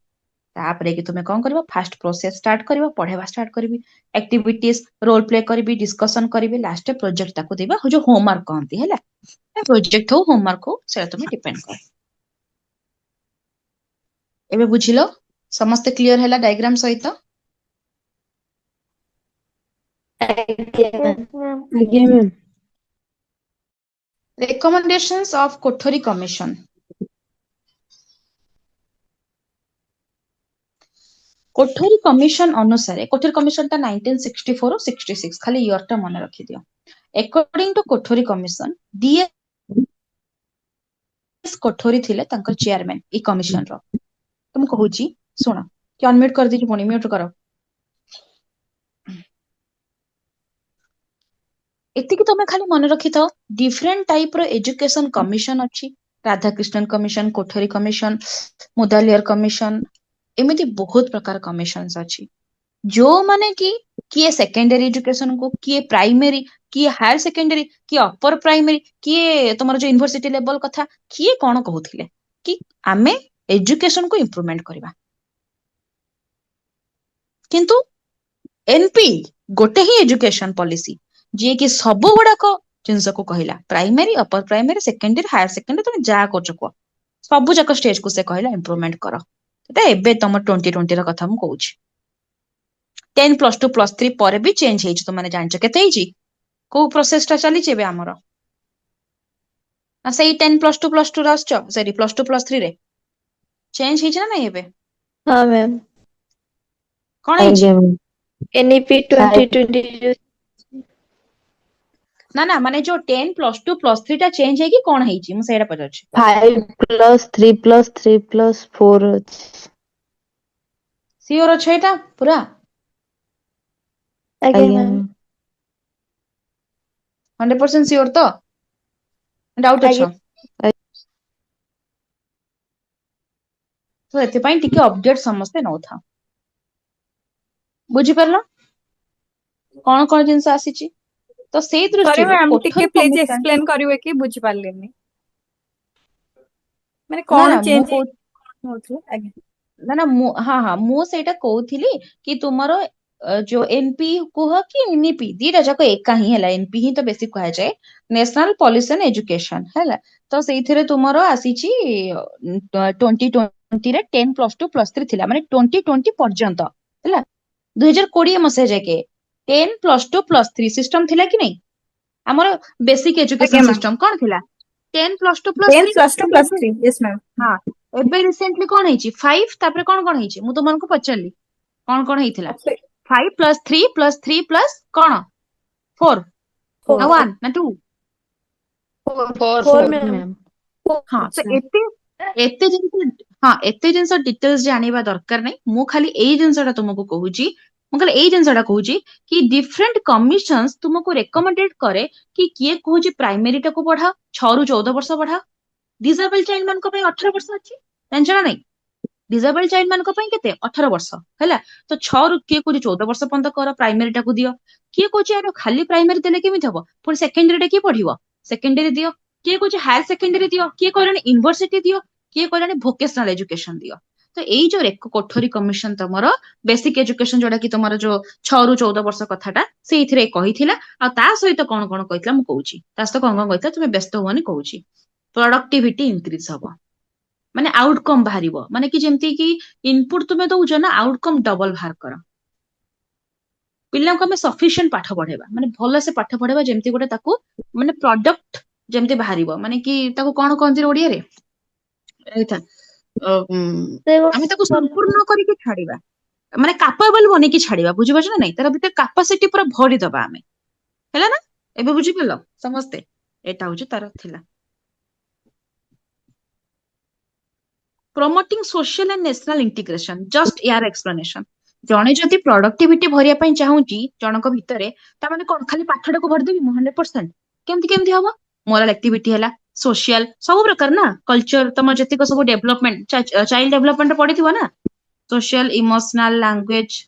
ତାପରେ କି ତୁମେ କଣ କରିବ, ଫାଷ୍ଟ ପ୍ରୋସେସ ଷ୍ଟାର୍ଟ କରିବ, ପଢେଇବା ଷ୍ଟାର୍ଟ କରିବି, ଆକ୍ଟିଭିଟିଜ, ରୋଲ ପ୍ଲେ କରିବି, ଡିସ୍କସନ କରିବି, ଲାଷ୍ଟ ପ୍ରୋଜେକ୍ଟ ତାକୁ ଦେବା, ଯୋଉ ହୋମୱାର୍କ କହନ୍ତି ହେଲା, ପ୍ରୋଜେକ୍ଟ ହଉ ହୋମୱାର୍କ ହଉ ସେଟା ତମେ ଡିପେଣ୍ଡ କର। ଏବେ ବୁଝିଲ, ସମସ୍ତେ କ୍ଲିୟର ହେଲା ଡାଇଗ୍ରାମ ସହିତ। ଆଜ୍ଞା। ଆଜ୍ଞା ମ୍ୟାମ୍। ରେକମେଣ୍ଡେସନ୍स ଅଫ କୋଠରୀ କମିଶନ। कोठरी कमिशन अनुसार कोठरी कमिशन टा 1964 और 66 खाली ईयर टा मन रखी दियो अकॉर्डिंग टू कोठरी कमिशन डीएस कोठरी थिले तांकर चेयरमैन ई कमिशन रो तुम कहूची सुन कि अनम्यूट कर दीजिए पुणी म्यूट करो एतिकी तुम खाली मन रखी था डिफरेंट टाइप रो एजुकेशन कमिशन अच्छी राधाकृष्णन कमिशन कोठरी कमिशन मुदालियर कमिशन एमिति बहुत प्रकार कमिशन अच्छी जो माने कि किए सेकेंडरी एजुकेशन को किए प्राइमरी किए हायर सेकेंडरी किए अपर प्राइमरी किए तुमर जो यूनिवर्सिटी लेवल कथा किए कौन कहूथिले कि आमे एजुकेशन को इम्प्रूवमेंट करबा किंतु एनपी गोटे ही एजुकेशन पॉलिसी जे कि सब गुड़ाक जिनस को कहला primary upper primary secondary higher secondary तुम जा कर सब जाक स्टेज को से कहला इम्प्रूवमेंट कर एबे तुम 2020 कथा मु कहूची 10 +2 +3 पर भी चेंज हेछि तो माने जानछ केते हेछि को प्रोसेस टा चली जेबे हमर आ सही 10 +2 +2 रासछ सॉरी +2 +3 रे चेंज हेछि ना नहीं एबे हाँ मैम कोन हेछि एनईपी 2020 ना माने जो 10 +2 +3 टा चेंज हेछि कोन हेछि मु सेडा पचाछ 5+3+3+4 सियोर अछि एटा पूरा आगे ଆଜ୍ଞା मैम 100% सियोर तो डाउट आगे अच्छा तो एते पई टिके अपडेट समस्ते न था बुझी परलो कोन कोन जिंस आसीची तो सेई सॉरी दृष्टि मैम टिके कोठरी प्लीज कमिशन एक्सप्लेन करिवे कि बुझी पारलेनी माने ना कोन ना मु चेंज को होथले आगे ना हाँ मु सेटा कहूथिली कि तुमरो जो एनपी कुह कि एनईपी दीटा जाक एका ही हैला एनपी ही तो बेसिक कहा जाए नेशनल पॉलिसी एंड एजुकेशन हैला तो सेइथिरे तुमरो आसीची 2020 रे 10 +2 +3 थिला माने 2020 पर्यंत हैला 2020 मसे जाके 10 +2 +3 सिस्टम थिला कि नहीं हमर बेसिक आगे एजुकेशन मैम सिस्टम कोन थिला 10 +2 10 +3 +2 +3 यस मैम हाँ एबे रिसेंटली कोन हेछि 5 तापर कोन हेछि मु तुमनको पचारली कोन हेइथिला 5 +3 +3 प्लस कोन 4 ना 1 ना 2 फोर मैम मैम हाँ तो अच्छा एते जिंस हाँ एते जिंस डिटेल्स जानिबा दरकार नहीं मु खाली एई जिंसटा तुमको कहूची मु खाली एई जिंसटा कहूची कि डिफरेंट कमिशंस तुमको रेकमेंडेड करे कि किए कहूची प्राइमरी टाको पढ़ा 6 रु 14 वर्ष पढ़ा डिसेबल चाइल्ड मान को पे 18 वर्ष अछि जानछ ना नहीं डिसेबल चाइल्ड मान को पे केते 18 वर्ष हैला तो 6 रु किए कहूची 14 वर्ष पर्यंत कर प्राइमरी टाको दियो किए कहूची आरो खाली प्राइमरी देले केमिति हबो पुଣି सेकेंडरी टा किए पढ़िबो सेकेंडरी दियो किए कहूची हायर सेकेंडरी दियो किए कहलानी यूनिवर्सिटी दियो किए कहलानी भोकेशनल एजुकेशन दियो तो एई जो कोठरी कमिशन तमरो बेसिक एजुकेशन जोडा कि तमरो जो 6 रु 14 वर्ष कथाटा सेइथिरे कहिथिला आ ता सहित कोन कोन कहितला मु कहूची ता सहित कोन कोन कहितला तुमे व्यस्त होनी कहूची प्रोडक्टिविटी इंक्रीज हबो माने आउटकम बाहरिबो माने कि जेमती कि इनपुट तुमे दउछ ना आउटकम डबल बाहर कर पिल्ला को हमें सफिशिएंट पाठ पढेबा माने भलो से पाठ पढेबा जेमती गोटे ताकू माने प्रोडक्ट जेमती बाहरिबो माने कि ताकू कोन कोन ओडिया रे एथा आमे ताकू संपूर्ण करिके छाडिबा माने कैपेबल बने कि छाडिबा बुझिबा ना नहीं तार भीतर कैपेसिटी पूरा भरी दबा आमे हैला ना एबे बुझि पेलो समस्ते एटा होची तार थिला promoting social and national integration just यार explanation जणे जदि प्रोडक्टिविटी भरिया पई चाहूची जनक भितरे ता माने कोन खाली पाठडा को भर देबी 100% केमती हबो मोरल एक्टिविटी हैला सोशल सब प्रकार ना कल्चर तम जति को सब डेवलपमेंट चाइल्ड डेवलपमेंट पढिथिबो ना social emotional language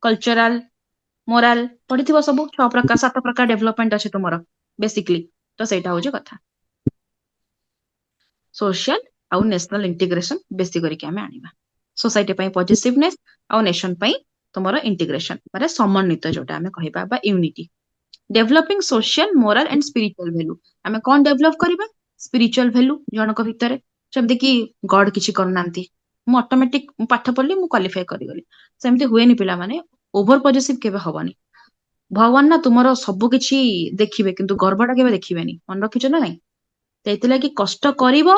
cultural moral पढिथिबो सब 6 प्रकार 7 प्रकार डेवलपमेंट अछि तुमरो बेसिकली तो सेटा होची कथा सोशल आउ नेशनल इंटीग्रेशन बेसी करके आमे आनिबा सोसाइटी पई पॉजिटिवनेस आउ नेशन पई तमरो इंटीग्रेशन माने समन्वित जोटा आमे कहिबा बा unity developing social moral and spiritual value आमे कोन डेवलप करबा स्पिरिचुअल वैल्यू जनक भितरे जेमति कि गॉड किछि करनांती मु ऑटोमेटिक पाठ पढली मु क्वालिफाई करि गली सेमति हुएनी पिला माने ओवर पॉजिटिव केबे हबनी भगवान ना तुमरो सब किछि देखिबे किंतु गर्वटा केबे देखिबेनी मन रखिछ ना नहीं तेतिला कि कष्ट करिवो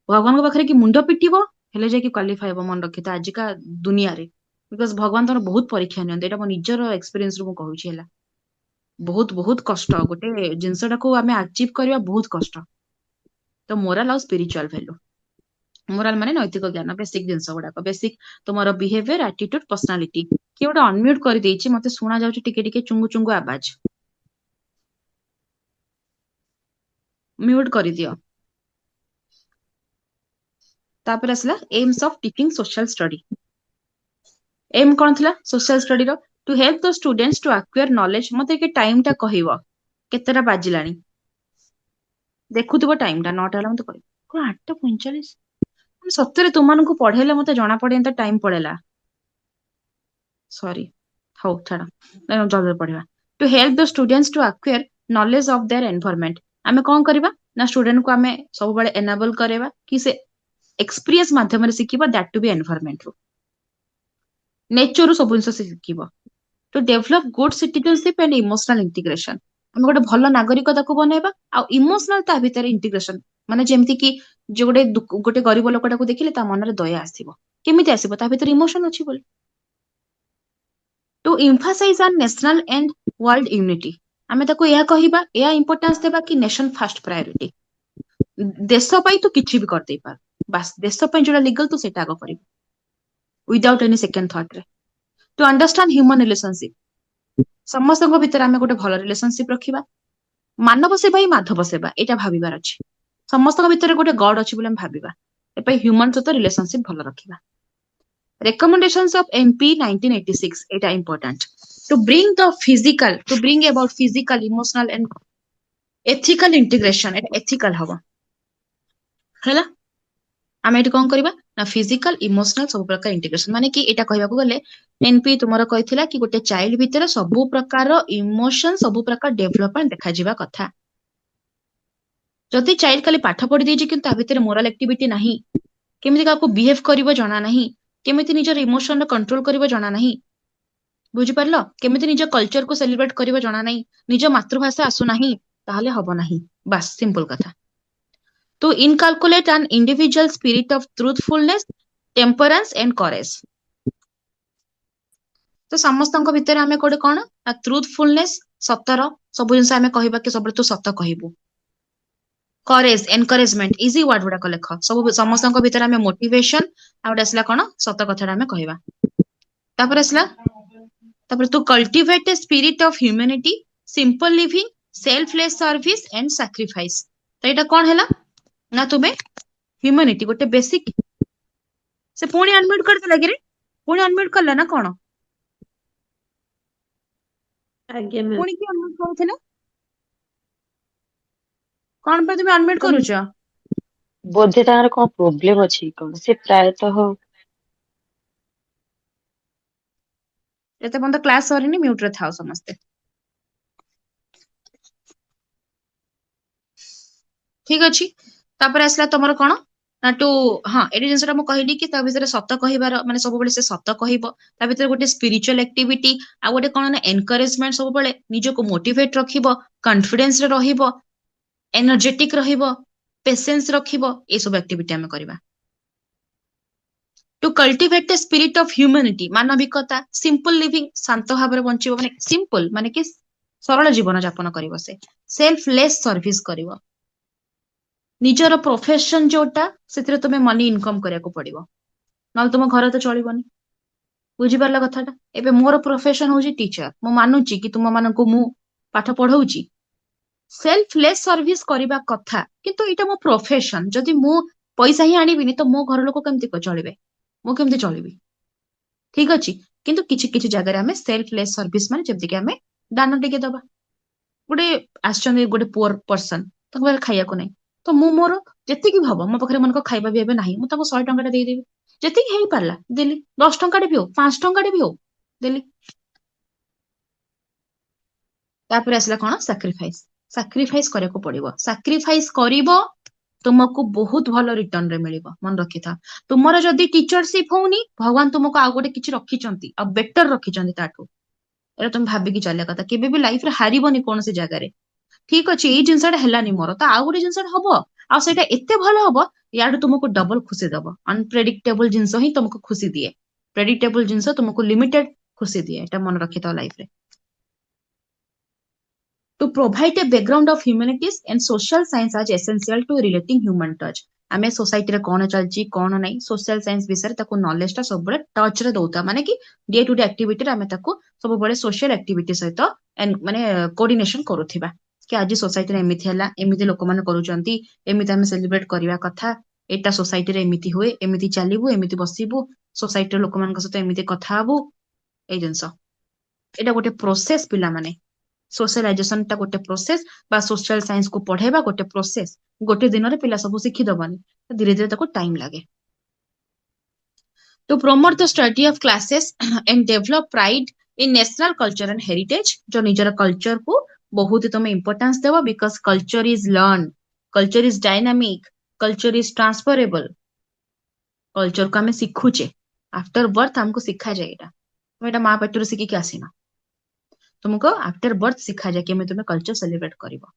भगवान को पाखरे कि मुंड पिटिबो हेले जे कि क्वालिफाई हो मन रखिता आजिका दुनिया रे ବିକଜ ଭଗବାନ ତମର ବହୁତ ପରୀକ୍ଷା ନିଅନ୍ତି, ଏଇଟା ମୋ ନିଜର ଏକ୍ସପିରିଏନ୍ସ ରୁ ମୁଁ କହୁଛି ହେଲା। ବହୁତ ବହୁତ କଷ୍ଟ, ଗୋଟେ ଜିନିଷଟାକୁ ଆମେ ଆଚିଭ କରିବା ବହୁତ କଷ୍ଟ। ତ ମୋରାଲ ଆଉ ସ୍ପିରିଚୁଆଲ ଭ୍ୟାଲୁ, ମୋରାଲ ମାନେ ନୈତିକ ଜ୍ଞାନ, ବେସିକ ଜିନିଷ ଗୁଡାକ, ବେସିକ ତୁମର ବିହେଭିୟର, ଆଟିଟ୍ୟୁଡ, ପର୍ସନାଲିଟି। କିଏ ଗୋଟେ ଅନମ୍ୟୁଟ କରିଦେଇଛି, ମତେ ଶୁଣା ଯାଉଛି ଟିକେ ଟିକେ ଚୁଙ୍ଗୁ ଚୁଙ୍ଗୁ ଆବାଜ, ମ୍ୟୁଟ କରିଦିଅ। ତାପରେ ଆସିଲା aims of teaching social study. Aim କଣ ଥିଲା ସୋସିଆଲ ଷ୍ଟଡିର? To help the students to acquire knowledge. ମତେ ଟିକେ ଟାଇମ ଟା କହିବ, କେତେଟା ବାଜିଲାଣି? ଦେଖୁଥିବ ଟାଇମ ଟା, 9ଟା ହେଲା ମତେ କହିବ। କଣ 8:45? ସତରେ ତୁମମାନଙ୍କୁ ପଢେଇଲେ ମତେ ଜଣା ପଡେ ଏମିତି ଟାଇମ ପଳେଇଲା। ସରି, ହଉ ଛାଡ, ଜଲ୍ଦି ପଢିବା। To help the students to acquire knowledge of their environment. ଆମେ କଣ କରିବା ନା ଷ୍ଟୁଡେଣ୍ଟକୁ ଆମେ ସବୁବେଳେ ଏନାବଲ କରିବା କି ସେ ଏକ୍ସପିରିଏନ୍ସ ମାଧ୍ୟମରେ ଶିଖିବ, ଦ୍ୟାଟ ଟୁ ବି ଏନଭାରମେଣ୍ଟରୁ, ନେଚରରୁ ସବୁ ଜିନିଷ ସେ ଶିଖିବ। To develop good citizenship and emotional integration. ଆମେ ଗୋଟେ ଭଲ ନାଗରିକ ତାକୁ ବନେଇବା, ଆଉ ଇମୋସନାଲ ତା ଭିତରେ ଇଣ୍ଟିଗ୍ରେସନ, ମାନେ ଯେମିତି କି ଯୋଉ ଗୋଟେ ଗରିବ ଲୋକଟାକୁ ଦେଖିଲେ ତା ମନରେ ଦୟା ଆସିବ। କେମିତି ଆସିବ? ତା ଭିତରେ ଇମୋସନ ଅଛି ବୋଲି। To emphasize on national and world unity. ଆମେ ତାକୁ ଏହା କହିବା, ଏହା ଇମ୍ପୋର୍ଟାନ୍ସ ଦେବା କି ନେସନ ଫାଷ୍ଟ ପ୍ରାୟୋରିଟି। ଦେଶ ପାଇଁ ତୁ କିଛି ବି କରିଦେଇପାର, ବାସ୍ ଦେଶ ପାଇଁ ଯୋଉଟା ଲିଗାଲ ତୁ ସେଇଟା ଆଗ କରିବୁ, ୱିଦାଉଟ୍ ଏନି ସେକେଣ୍ଡ ଥଟ୍ରେ। To understand human relationship. ସମସ୍ତଙ୍କ ଭିତରେ ଆମେ ଗୋଟେ ଭଲ ରିଲେସନସିପ ରଖିବା। ମାନବ ସେବା ହିଁ ମାଧବ ସେବା, ଏଇଟା ଭାବିବାର ଅଛି। ସମସ୍ତଙ୍କ ଭିତରେ ଗୋଟେ ଗଡ ଅଛି ବୋଲି ଆମେ ଭାବିବା, ଏପାଇଁ ହ୍ୟୁମାନ ସହିତ ରିଲେସନସିପ ଭଲ ରଖିବା। ରେକମେଣ୍ଡେସନ୍ସ ଅଫ ଏମପି 1986, ଏଇଟା important. Two bring the physical, two bring about physical emotional and ethical integration. Etah ethical हबो हैला। आमे एटी कोन करबा ना फिजिकल इमोशनल सब प्रकार इंटीग्रेशन, माने कि एटा कहबाको गले एनपी तुमरो कहिथिला कि गोटे चाइल्ड भितर सब प्रकार इमोशन, सब प्रकार डेवलपमेंट देखा जिबा कथा। जदि चाइल्ड खाली पाठ पढ़ी देछि किंतु ता भितर मोरल एक्टिविटी नाही, केमिति काको बिहेव करिवो जणा नाही, केमिति निजर इमोशन कंट्रोल करिवो जणा नाही, बुझी पारलो, केमिति निज कल्चर को सेलिब्रेट करिवो जणा नाही, निज मातृभाषा आसु नाही, ताहले हबो नाही, बस सिंपल कथा। To inculcate an individual spirit of truthfulness, temperance and courage। तो समस्तଙ୍କ ଭିତରେ ଆମେ କୋडे कोन ना truthfulness, सतर, सब जिंस आमे कहिबा कि सब तू सत कहिबू। courage, encouragement, इजी वर्ड गुडा लेख, सब समस्तଙ୍କ ଭିତରେ ଆମେ मोटिवेशन आ उडा असला कोन सत कथाडा ଆମେ कहिबा। तापर असला, तापर तू cultivate a spirit of humanity, simple living, selfless service and sacrifice। तो एटा कोन हैला ना तुम्हें ह्यूमैनिटी गोटे बेसिक। से पुणी अनम्यूट करते लगे रे, पुणी अनम्यूट करला ना कोन? आज्ञा मैम। पुणी की अनम्यूट करूथिला कोन पे तुम अनम्यूट करूछ? बोधे तार कौन प्रोब्लेम अछि कोन से प्रायतः जते बंद क्लास सरीनी म्यूट रे थाओ समस्ते, ठीक अछि। तापर असला तमरो कोन ना टू, हां एडी जिंसटा मु कहली कि ता भितर सत कहिबार माने सब बेले से सत कहिबो, ता भितर गोटे स्पिरिचुअल एक्टिविटी आ गोटे कोन ना एनकरेजमेंट, सब बेले निजको मोटिवेट रखिबो, कॉन्फिडेंस रे रहिबो, एनर्जेटिक रहिबो, पेशेंस रखिबो, ए सब एक्टिविटी हमें करबा। To cultivate the spirit of humanity, मानविकता, सिंपल लिविंग, शांत भाବରେ बंचिबो, माने सिंपल माने कि सरल जीवन यापन करिवो, से सेल्फलेस सर्विस करिवो। निजर प्रोफेशन जोटा सेतिरे तुमे मनी इनकम करियाको पड़िबो, नल तुम घर तो चलिबोनी, बुझी पारला कथाटा। एबे मोर प्रोफेशन होची टीचर, मु मानुची कि तुम माननको मु पाठ पढौची, सेल्फलेस सर्विस करिबा कथा, किंतु इटा मो प्रोफेशन। जदि मु पैसा ही आनिबिनी तो मो घर लोक केमति चलिबे, मु केमति चलिबी, ठीक अछि। किंतु किछि किछि जगह रे हमें सेल्फलेस सर्विस माने जेमति कि हमें दान टिके दबा। गोटे आछन गोटे पुअर पर्सन तक बारे खाइया को नै, तो मु मोर जेति कि भाबो मो पखरे मनको खाइबा भी एबे नाही, मु ताको 100 टंका दे देबी, जेति कि हेई पारला देली, 10 टंका भी हो, 5 टंका भी हो देली। तापर असला कोन सैक्रिफाइस, सैक्रिफाइस करे को पड़िबो, सैक्रिफाइस करिवो तुमको बहुत भलो रिटर्न रे मिलिबो। मन रखि था, तुमरो जदी टीचरशिप होउनी, भगवान तुमको आ गोटे किछि रखिचंती, आ बेटर रखिचंती ताठू, एरा तुम भाबी कि चले कथा। केबे भी लाइफ रे हारिबोनी कोन से जगह रे, ठीक अछि एई जिंसटा हेलानी मोर, तो आ गोटे जिंसटा हबो, आ सेटा एते भलो हबो, याडू तुमको डबल खुशी दबो। अनप्रेडिक्टेबल जिंस ही तुमको खुशी दिए, ପ୍ରେଡିକ୍ଟେବଲ ଜିନିଷ ତୁମକୁ ଲିମିଟେଡ ଖୁସି ଦିଏ, ଏଟା ମନେ ରଖିଥାଅ ଲାଇଫରେ। To provide a background of humanities and social science as essential to relating human touch. ଆମେ सोसाइटी रे कौन चलची कौन नहीं सोशल साइंस विषय ताको नॉलेज टा सब टच रे दउता माने कि डे टू डे एक्टिविटी रे आमे ताको सब बळे सोशल एक्टिविटी सहित माने कोऑर्डिनेशन करूथिबा कि आज सोसाइटी रे एमिथि हला एमिथि लोक माने करूचंती एमिथि आमे सेलिब्रेट करिवा कथा एटा सोसाइटी रे एमिथि होए एमिथि चालिबु एमिथि बसिबु सोसाइटी रे लोक मान सहित एमिथि कथा हबु ए जिंस एटा गोटे प्रोसेस पिला माने सोशलाइजेशन टा गोटे प्रोसेस बा सोशल साइंस को पढ़ेबा गोटे प्रोसेस गोटे दिन रे पिला सब शिखि दबनी धीरे धीरे ताको टाइम लागे। To promote the study of classes and develop pride in national culture and heritage जो निजर कल्चर को बहुत तुम इंपोर्टेंस देव because culture is learn culture is dynamic culture is transferable culture को आम शिखुचे आफ्टर बर्थ हमको शिखा जाए तुम माँ पेटर शिखिक आसीना तुमको आफ्टर बर्थ शिखा जाए कि तुम्हें कल्चर सेलिब्रेट करिवो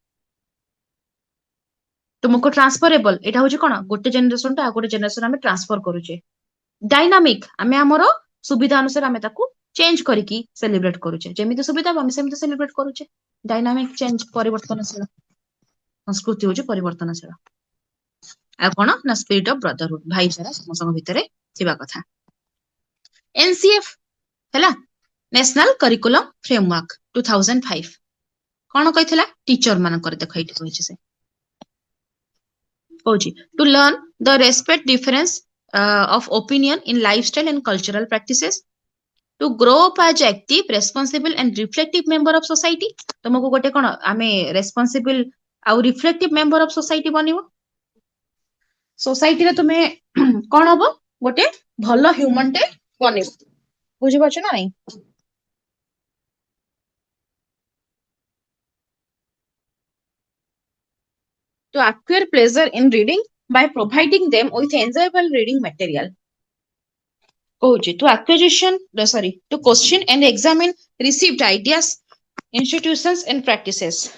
तुमको ट्रांसफरेबल एटा होची कोन गोटे जनरेशन टा गोटे जनरेशन आमे ट्रांसफर करूचे डायनामिक आमे हमरो सुविधा अनुसार आमे ताकू चेंज करिकी सेलिब्रेट करूचे जेमिति सुविधा आमे सेमिति सेलिब्रेट करूचे डायनामिक चेंज परिवर्तनशील संस्कृति होची परिवर्तनशील आ कोन ना स्पिरिट ऑफ ब्रदरहुड भाईचारा समस्त भितरे थिबा कथा एनसीएफ हैला नेशनल करिकुलम फ्रेमवर्क 2005 कोन कहितला टीचर मान कर देखो एठी कहिछि से कहूची to learn the respect difference of opinion in lifestyle and cultural practices to grow up as active responsible and reflective member of society तुमको गोटे कोन आमे रेस्पॉन्सिबल आ रिफ्लेक्टिव मेंबर ऑफ सोसाइटी बनिवो सोसाइटी रे तुमे कोन हबो गोटे भलो ह्यूमन टे बनिवो बुझि पाछो ना नहीं to acquire pleasure in reading by providing them with enjoyable reading material. To acquisition, to question and examine received ideas, institutions and practices.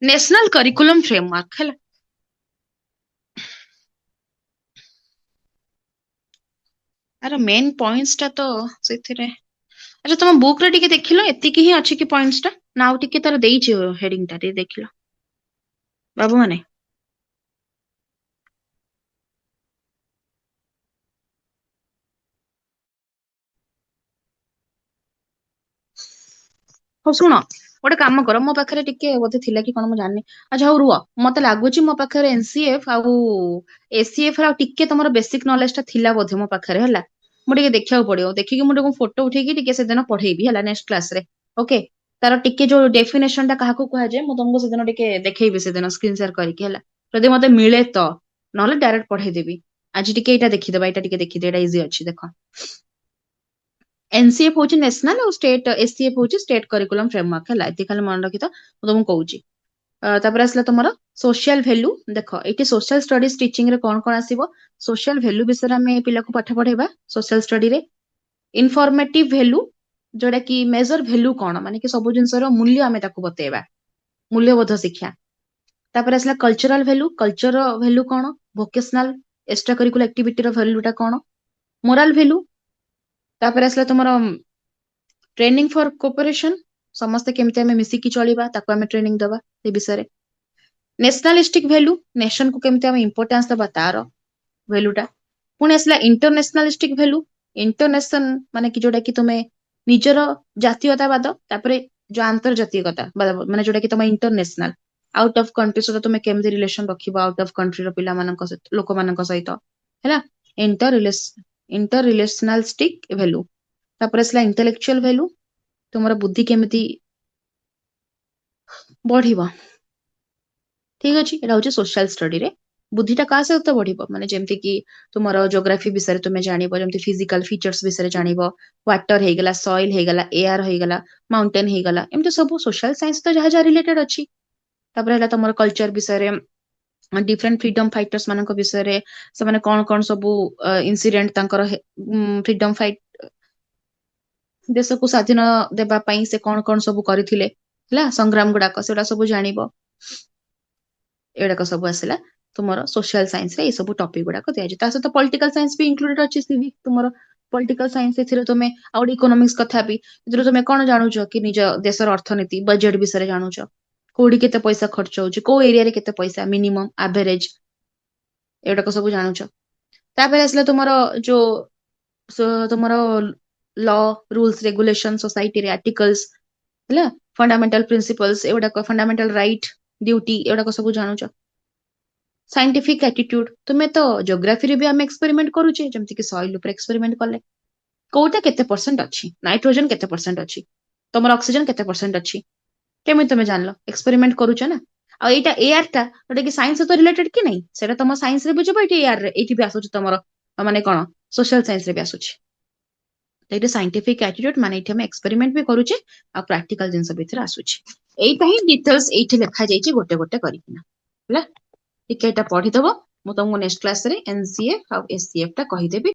National Curriculum Framework. अरे मेन पॉइंट्स टा तो सेथिरे अच्छा तुम बुक रे टिके देखिलो एतिकी ही अछि कि पॉइंट्स टा ना आउ टिके तार देइछि हेडिंग टा टिके देखिलो बाबू माने हो सुनो गोटे काम कर मो पाखरे टिके बोधे थिला कि कोन मो जाननी अच्छा हो रुआ मते लागुची मो पाखरे एनसीएफ आ एसीएफ रा टिके तमरो बेसिक नॉलेज टा थिला बोधे मो पाखरे हला मु टिके देखियाउ पड़ियो देखि कि मु टिके फोटो उठे कि टिके से दिन पढेबी हला नेक्स्ट क्लास रे ओके तार टिके जो डेफिनेशन टा काहा को कहा जाय मु तुमको से दिन टिके देखैबी से दिन स्क्रीन शेयर करके हला जदि मते मिले तो नले डायरेक्ट पढे देबी आज टिके एटा देखि देबा एटा टिके देखि दे एटा इजी अछि देखो एनसीएफ होची नेशनल और स्टेट एससीएफ होची स्टेट करिकुलम फ्रेमवर्क हला एति खाली मन रखि तो तुमको कहूची तापर आसला तुमरो सोशल वैल्यू देखो एटी सोशल स्टडीज टीचिंग रे कोन कोन आसीबो सोशल वैल्यू विषय में पिला को पाठ पढेबा सोशल स्टडी रे इन्फॉर्मेटिव वैल्यू जोड़ा कि मेजर वैल्यू कोन माने कि सब जिंसर मूल्य आमे ताको बतेबा मूल्यबोध शिक्षा तापर आसला कल्चरल वैल्यू कोन वोकेशनल एक्स्ट्रा करिकुलर एक्टिविटी रो वैल्यू टा कोन मोरल वैल्यू तापर आसला तुमरो ट्रेनिंग फॉर कोऑपरेशन समस्त केमिति आमे मिसी की चलीबा ताको आमे ट्रेनिंग दबा से विषय रे नेशनलिस्टिक वैल्यू नेशन को केमिति आमे इंपोर्टेंस दबा तार वैल्यू टा पुणी आसला इंटरनेशनलिस्टिक वैल्यू इंटरनेशनल माने कि जोटा कि तुमे निजर जातीयतावाद तापर जो आंतरजातीयता माने जोटा कि तुम इंटरनेशनल आउट ऑफ कंट्री सहित तुमे केमिति रिलेशन रखिबो आउट ऑफ कंट्री रो पिला मानक सहित लोक मानक सहित हैला इंटर रिलेशनलिस्टिक वैल्यू तापर आसला इंटेलेक्चुअल वैल्यू तुमरा बुद्धि केमिति बढ़िबो ठीक अछि एटा होचे सोशल स्टडी रे बुद्धिटा का सहित बढ़िबो माने जेमति कि तुमरो ज्योग्राफी विषय तुमे जानिबो जेमति फिजिकल फीचर्स विषय जानिबो वाटर हे गला सॉइल हे गला एयर हे गला माउंटेन हे गला एमति सब सोशल साइंस तो जहा रिलेटेड अछि तापर हला तुमरो कल्चर विषय रे डिफरेंट फ्रीडम फाइटर्स मानक विषय रे से माने कोन कोन सब इंसिडेंट तांकर फ्रीडम फाइट देश को स्वाधीन देबा पई से कोन कोन सब करिथिले हला संग्राम गुडाक सेडा सब जानिबो एडा को सब आसला तुमर सोशल साइंस रे ए सब टॉपिक गुडा को दिया ता सहित पॉलिटिकल साइंस भी इंक्लूडेड अछि सिविक तुमर पॉलिटिकल साइंस एथिरे तुमे आउट इकोनॉमिक्स कथा भी एथिरे तुमे कोन जानु छ कि निज देशर अर्थनीति बजेट विषय जानु छ कोडी केते पैसा खर्च होउछ को एरिया रे केते पैसा मिनिमम एवरेज एटा को सब जानु छ तापर असले तुमर जो तुमर लॉ रूल्स रेगुलेशन सोसाइटी रे आर्टिकल्स हला फंडामेंटल प्रिंसिपल्स एटा को फंडामेंटल राइट ड्यूटी एटा को सब जानु छ साइंटिफिक एटीट्यूड तुम्हें तो ज्योग्राफी रे भी हम एक्सपेरिमेंट करूचे जेमति कि सॉइल ऊपर एक्सपेरिमेंट करले कोटा केते परसेंट अछि नाइट्रोजन केते परसेंट अछि तमर ऑक्सीजन केते परसेंट अछि केमे तमे जानलो एक्सपेरिमेंट करूचे ना आ एटा एआर ता जोटा कि साइंस से तो रिलेटेड कि नहीं सेटा तम साइंस रे बुझबो एटी एआर रे एटी भी आसुच तमर माने कोन सोशल साइंस रे भी आसुच एटी साइंटिफिक एटीट्यूड माने एटी हम एक्सपेरिमेंट भी करूचे आ प्रैक्टिकल जिंस भीतर आसुच एटा ही डिटेल्स एटी लिखा जाईची गोटे गोटे करिकिना हला ठीक एटा पढी दबो मु तुमको नेक्स्ट क्लास रे एनसीएफ आ एससीएफ ता कहि देबी